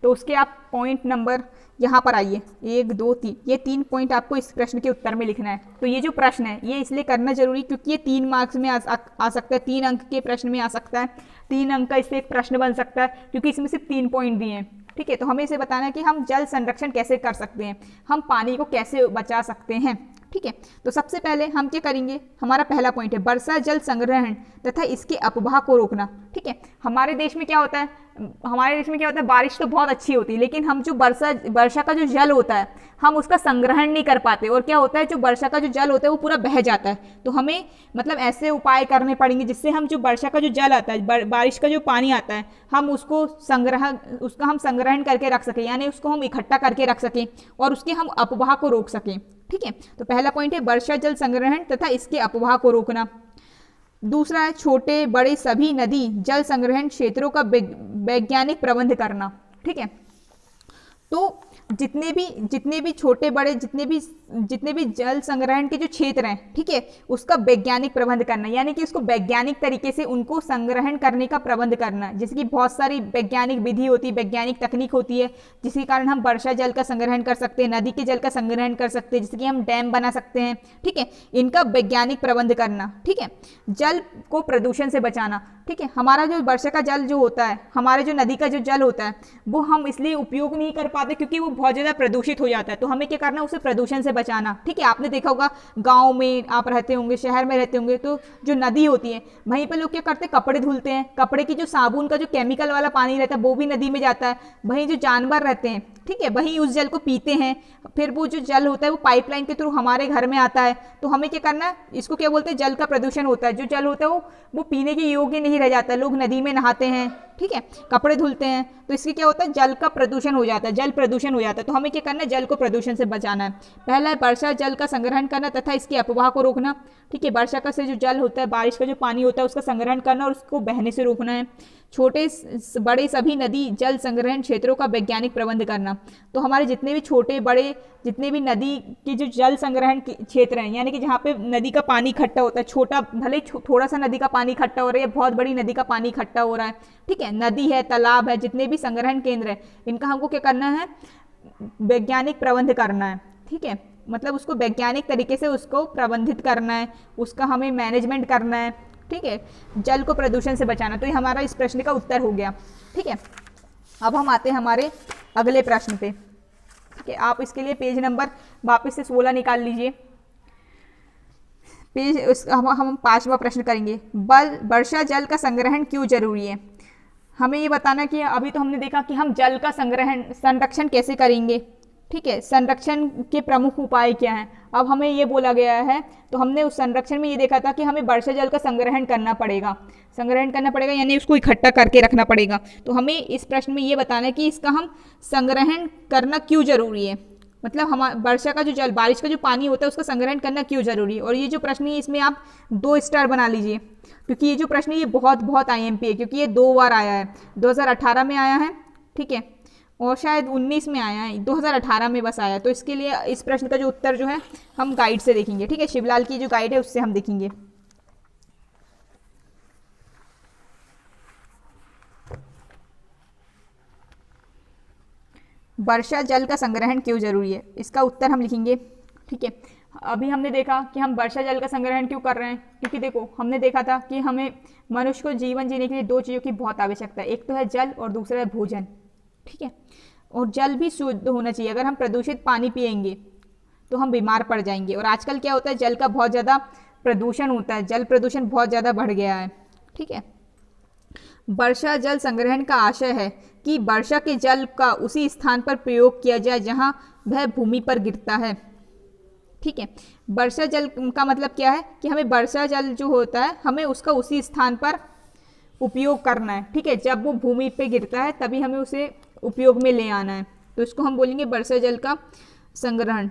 तो उसके आप पॉइंट नंबर यहाँ पर आइए, 1 2 3, ये 3 पॉइंट आपको इस प्रश्न के उत्तर में लिखना है। तो ये जो प्रश्न है ये इसलिए करना जरूरी क्योंकि ये 3 मार्क्स में आ सकता है, 3 अंक के प्रश्न में आ सकता है, 3 अंक का इससे एक प्रश्न बन सकता है, क्योंकि इसमें सिर्फ 3 पॉइंट दिए हैं। ठीक है, तो हमें इसे बताना है कि हम जल संरक्षण कैसे कर सकते हैं, हम पानी को कैसे बचा सकते हैं। ठीक है, तो सबसे पहले हम क्या करेंगे, हमारा पहला पॉइंट है वर्षा जल संग्रहण तथा इसके अपवाह को रोकना। ठीक है, हमारे देश में क्या होता है, हमारे देश में क्या होता है, बारिश तो बहुत अच्छी होती है, लेकिन हम जो वर्षा का जो जल होता है हम उसका संग्रहण नहीं कर पाते, और क्या होता है जो वर्षा का जो जल होता है वो पूरा बह जाता है। तो हमें मतलब ऐसे उपाय करने पड़ेंगे जिससे हम जो वर्षा का जो जल आता है, बारिश का जो पानी आता है, हम उसका हम संग्रहण करके रख सकें, यानी उसको हम इकट्ठा करके रख सकें और उसके हम अपवाह को रोक सकें। ठीक है, तो पहला पॉइंट है वर्षा जल संग्रहण तथा इसके अपवाह को रोकना। दूसरा है छोटे बड़े सभी नदी जल संग्रहण क्षेत्रों का वैज्ञानिक प्रबंध करना। ठीक है, तो जितने भी छोटे बड़े जितने भी जल संग्रहण के जो क्षेत्र हैं, ठीक है, उसका वैज्ञानिक प्रबंध करना, यानी कि उसको वैज्ञानिक तरीके से उनको संग्रहण करने का प्रबंध करना, जैसे कि बहुत सारी वैज्ञानिक विधि होती है, वैज्ञानिक तकनीक होती है, जिसके कारण हम वर्षा जल का संग्रहण कर सकते हैं, नदी के जल का संग्रहण कर सकते हैं, जैसे कि हम डैम बना सकते हैं। ठीक है, इनका वैज्ञानिक प्रबंध करना। ठीक है, जल को प्रदूषण से बचाना। ठीक है, हमारा जो वर्षा का जल जो होता है, हमारे जो नदी का जो जल होता है, वो हम इसलिए उपयोग नहीं कर पाते क्योंकि वो बहुत ज़्यादा प्रदूषित हो जाता है। तो हमें क्या करना है, उसे प्रदूषण से बचाना। ठीक है, आपने देखा होगा गांव में आप रहते होंगे, शहर में रहते होंगे, तो जो नदी होती है वहीं पर लोग क्या करते हैं, कपड़े धुलते हैं, कपड़े की जो साबुन का जो केमिकल वाला पानी रहता है वो भी नदी में जाता है। वहीं जो जानवर रहते हैं, ठीक है, वहीं उस जल को पीते हैं, फिर वो जो जल होता है वो पाइपलाइन के थ्रू हमारे घर में आता है। तो हमें क्या करना है, इसको क्या बोलते हैं, जल का प्रदूषण होता है। जो जल होता है वो पीने के योग्य नहीं रह जाता, लोग नदी में नहाते हैं, ठीक है, कपड़े धुलते हैं, तो इससे क्या होता है, जल का प्रदूषण हो जाता है, जल प्रदूषण हो जाता है। तो हमें क्या करना है, जल को प्रदूषण से बचाना है। पहला है वर्षा जल का संग्रहण करना तथा इसके अपवाह को रोकना। ठीक है, वर्षा का से जो जल होता है, बारिश का जो पानी होता है, उसका संग्रहण करना और उसको बहने से रोकना है। छोटे बड़े सभी नदी जल संग्रहण क्षेत्रों का वैज्ञानिक प्रबंध करना। तो हमारे जितने भी छोटे बड़े जितने भी नदी के जो जल संग्रहण क्षेत्र हैं, यानी कि जहाँ पे नदी का पानी इकट्ठा होता है, छोटा भले थोड़ा सा नदी का पानी इकट्ठा हो रहा है या बहुत बड़ी नदी का पानी इकट्ठा हो रहा है, ठीक है, नदी है, तालाब है, जितने भी संग्रहण केंद्र है, इनका हमको क्या करना है, वैज्ञानिक प्रबंध करना है। ठीक है, मतलब उसको वैज्ञानिक तरीके से उसको प्रबंधित करना है, उसका हमें मैनेजमेंट करना है। ठीक है, जल को प्रदूषण से बचाना। तो ये हमारा इस प्रश्न का उत्तर हो गया। ठीक है, अब हम आते हैं हमारे अगले प्रश्न पे। ठीक है, आप इसके लिए पेज नंबर वापस से 16 निकाल लीजिए। हम 5वां प्रश्न करेंगे, वर्षा जल का संग्रहण क्यों जरूरी है। हमें ये बताना कि अभी तो हमने देखा कि हम जल का संरक्षण कैसे करेंगे। ठीक है, संरक्षण के प्रमुख उपाय क्या हैं, अब हमें ये बोला गया है। तो हमने उस संरक्षण में ये देखा था कि हमें वर्षा जल का संग्रहण करना पड़ेगा, यानी उसको इकट्ठा करके रखना पड़ेगा। तो हमें इस प्रश्न में ये बताना है कि इसका हम संग्रहण करना क्यों जरूरी है, मतलब हम वर्षा का जो जल, बारिश का जो पानी होता है, उसका संग्रहण करना क्यों जरूरी है। और ये जो प्रश्न है इसमें आप 2 स्टार बना लीजिए, क्योंकि ये जो प्रश्न है ये बहुत IMP है, क्योंकि ये 2 बार आया है। 2018 में आया है, ठीक है, और शायद 19 में आया है, 2018 में बस आया। तो इसके लिए इस प्रश्न का जो उत्तर जो है हम गाइड से देखेंगे। ठीक है, शिवलाल की जो गाइड है उससे हम देखेंगे। वर्षा जल का संग्रहण क्यों जरूरी है, इसका उत्तर हम लिखेंगे। ठीक है, अभी हमने देखा कि हम वर्षा जल का संग्रहण क्यों कर रहे हैं, क्योंकि देखो हमने देखा था कि हमें मनुष्य को जीवन जीने के लिए 2 चीज़ों की बहुत आवश्यकता है, एक तो है जल और दूसरा है भोजन। ठीक है, और जल भी शुद्ध होना चाहिए। अगर हम प्रदूषित पानी पिएंगे तो हम बीमार पड़ जाएंगे। और आजकल क्या होता है, जल का बहुत ज़्यादा प्रदूषण होता है, जल प्रदूषण बहुत ज़्यादा बढ़ गया है। ठीक है, वर्षा जल संग्रहण का आशय है कि वर्षा के जल का उसी स्थान पर प्रयोग किया जाए जहां वह भूमि पर गिरता है। ठीक है, वर्षा जल का मतलब क्या है कि हमें वर्षा जल जो होता है हमें उसका उसी स्थान पर उपयोग करना है। ठीक है, जब वो भूमि पे गिरता है तभी हमें उसे उपयोग में ले आना है। तो इसको हम बोलेंगे वर्षा जल का संग्रहण।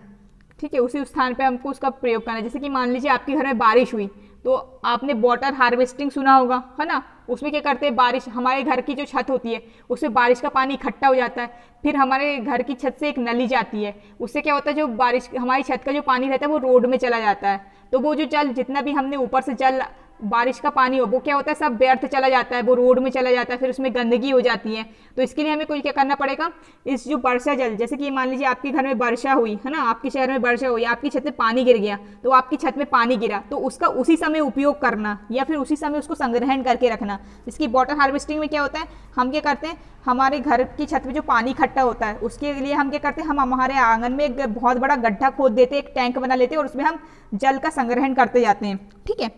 ठीक है, उसी स्थान पे हमको उसका प्रयोग करना है। जैसे कि मान लीजिए आपके घर में बारिश हुई, तो आपने वाटर हार्वेस्टिंग सुना होगा, है ना। उसमें क्या करते हैं, बारिश, हमारे घर की जो छत होती है उसमें बारिश का पानी इकट्ठा हो जाता है, फिर हमारे घर की छत से एक नली जाती है, उससे क्या होता है, जो बारिश हमारी छत का जो पानी रहता है वो रोड में चला जाता है। तो वो जो जल, जितना भी हमने ऊपर से जल, बारिश का पानी हो, वो क्या होता है, सब व्यर्थ चला जाता है, वो रोड में चला जाता है, फिर उसमें गंदगी हो जाती है। तो इसके लिए हमें कुछ क्या करना पड़ेगा, इस जो वर्षा जल, जैसे कि मान लीजिए आपके घर में वर्षा हुई, है ना, आपके शहर में वर्षा हुई, आपकी छत में पानी गिर गया, तो आपकी छत में पानी गिरा तो उसका उसी समय उपयोग करना या फिर उसी समय उसको संग्रहण करके रखना। इसकी वाटर हार्वेस्टिंग में क्या होता है, हम क्या करते हैं, हमारे घर की छत में जो पानी इकट्ठा होता है उसके लिए हम क्या करते हैं, हम हमारे आंगन में एक बहुत बड़ा गड्ढा खोद देते हैं, एक टैंक बना लेते हैं और उसमें हम जल का संग्रहण करते जाते हैं। ठीक है,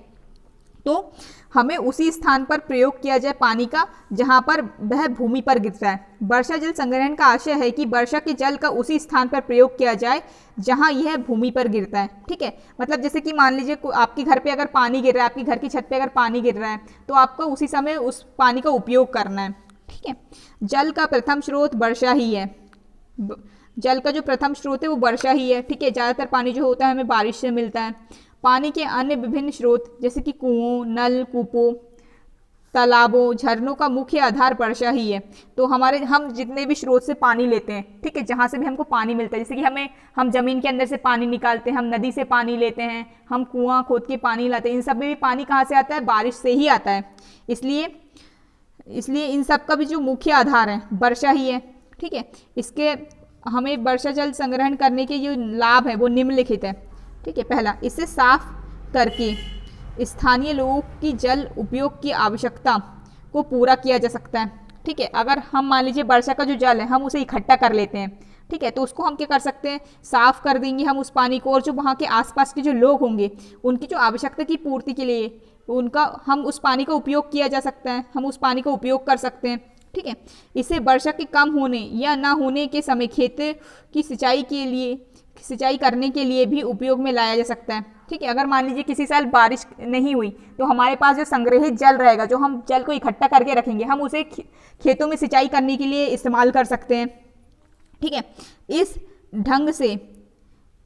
तो हमें उसी स्थान पर प्रयोग किया जाए पानी का जहां पर वह भूमि पर गिरता है। वर्षा जल संग्रहण का आशय है कि वर्षा के जल का उसी स्थान पर प्रयोग किया जाए जहां यह भूमि पर गिरता है। ठीक है, मतलब जैसे कि मान लीजिए आपके घर पे अगर पानी गिर रहा है, आपकी घर की छत पे अगर पानी गिर रहा है, तो आपको उसी समय उस पानी का उपयोग करना है। ठीक है, जल का प्रथम स्रोत वर्षा ही है। जल का जो प्रथम स्रोत है वो वर्षा ही है। ठीक है, ज़्यादातर पानी जो होता है हमें बारिश से मिलता है। पानी के अन्य विभिन्न स्रोत जैसे कि कुओं, नल, कूपों, तालाबों, झरनों का मुख्य आधार वर्षा ही है। तो हम जितने भी स्रोत से पानी लेते हैं, ठीक है, जहाँ से भी हमको पानी मिलता है, जैसे कि हम जमीन के अंदर से पानी निकालते हैं, हम नदी से पानी लेते हैं, हम कुआं खोद के पानी लाते हैं, इन सब में भी पानी कहाँ से आता है? बारिश से ही आता है। इसलिए इन सब का भी जो मुख्य आधार है वर्षा ही है। ठीक है, इसके हमें वर्षा जल संग्रहण करने के जो लाभ है वो निम्नलिखित है। ठीक है, पहला, इसे साफ करके स्थानीय लोगों की जल उपयोग की आवश्यकता को पूरा किया जा सकता है। ठीक है, अगर हम मान लीजिए वर्षा का जो जल है हम उसे इकट्ठा कर लेते हैं, ठीक है, तो उसको हम क्या कर सकते हैं? साफ कर देंगे हम उस पानी को, और जो वहाँ के आसपास के जो लोग होंगे उनकी जो आवश्यकता की पूर्ति के लिए हम उस पानी का उपयोग किया जा सकता है, हम उस पानी का उपयोग कर सकते हैं। ठीक है, इसे वर्षा के कम होने या ना होने के समय खेत की सिंचाई करने के लिए भी उपयोग में लाया जा सकता है। ठीक है, अगर मान लीजिए किसी साल बारिश नहीं हुई तो हमारे पास जो संग्रहित जल रहेगा, जो हम जल को इकट्ठा करके रखेंगे, हम उसे खेतों में सिंचाई करने के लिए इस्तेमाल कर सकते हैं। ठीक है, इस ढंग से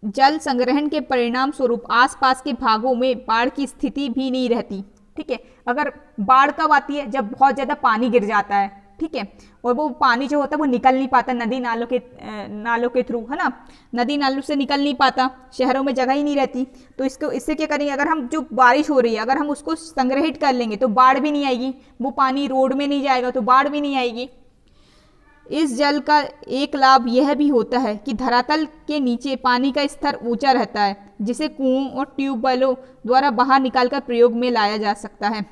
जल संग्रहण के परिणाम स्वरूप आसपास के भागों में बाढ़ की स्थिति भी नहीं रहती। ठीक है, अगर बाढ़ कब आती है? जब बहुत ज़्यादा पानी गिर जाता है। ठीक है, और वो पानी जो होता है वो निकल नहीं पाता नदी नालों के थ्रू, है ना, नदी नालों से निकल नहीं पाता, शहरों में जगह ही नहीं रहती। तो इससे क्या करेंगे? अगर हम जो बारिश हो रही है अगर हम उसको संग्रहित कर लेंगे तो बाढ़ भी नहीं आएगी, वो पानी रोड में नहीं जाएगा तो बाढ़ भी नहीं आएगी। इस जल का एक लाभ यह भी होता है कि धरातल के नीचे पानी का स्तर ऊंचा रहता है, जिसे कुओं और ट्यूबवेलों द्वारा बाहर निकालकर प्रयोग में लाया जा सकता है।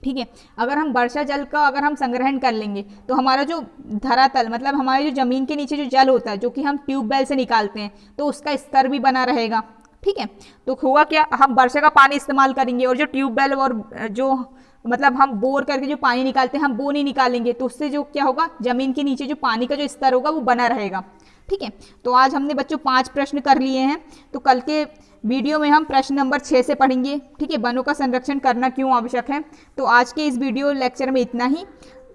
ठीक है, अगर हम वर्षा जल का अगर हम संग्रहण कर लेंगे तो हमारा जो धरातल मतलब हमारी जो जमीन के नीचे जो जल होता है, जो कि हम ट्यूबवेल से निकालते हैं, तो उसका स्तर भी बना रहेगा। ठीक है, तो हुआ क्या? हम वर्षा का पानी इस्तेमाल करेंगे और जो ट्यूबवेल और जो मतलब हम बोर करके जो पानी निकालते हैं हम वो नहीं निकालेंगे, तो उससे जो क्या होगा? जमीन के नीचे जो पानी का जो स्तर होगा वो बना रहेगा। ठीक है, तो आज हमने बच्चों 5 प्रश्न कर लिए हैं, तो कल के वीडियो में हम प्रश्न नंबर 6 से पढ़ेंगे। ठीक है, वनों का संरक्षण करना क्यों आवश्यक है। तो आज के इस वीडियो लेक्चर में इतना ही।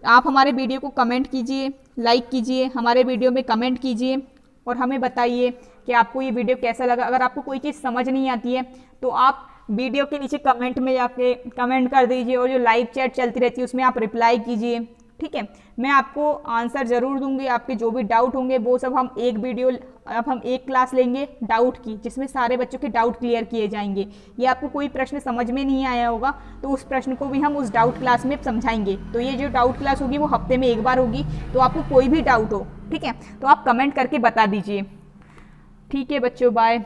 आप हमारे वीडियो को कमेंट कीजिए, लाइक कीजिए, हमारे वीडियो में कमेंट कीजिए और हमें बताइए कि आपको ये वीडियो कैसा लगा। अगर आपको कोई चीज़ समझ नहीं आती है तो आप वीडियो के नीचे कमेंट में जाके कमेंट कर दीजिए, और जो लाइव चैट चलती रहती है उसमें आप रिप्लाई कीजिए। ठीक है, मैं आपको आंसर ज़रूर दूंगी। आपके जो भी डाउट होंगे वो सब हम एक क्लास लेंगे डाउट की, जिसमें सारे बच्चों के डाउट क्लियर किए जाएंगे। ये आपको कोई प्रश्न समझ में नहीं आया होगा तो उस प्रश्न को भी हम उस डाउट क्लास में समझाएंगे। तो ये जो डाउट क्लास होगी वो हफ्ते में 1 बार होगी। तो आपको कोई भी डाउट हो, ठीक है, तो आप कमेंट करके बता दीजिए। ठीक है बच्चों, बाय।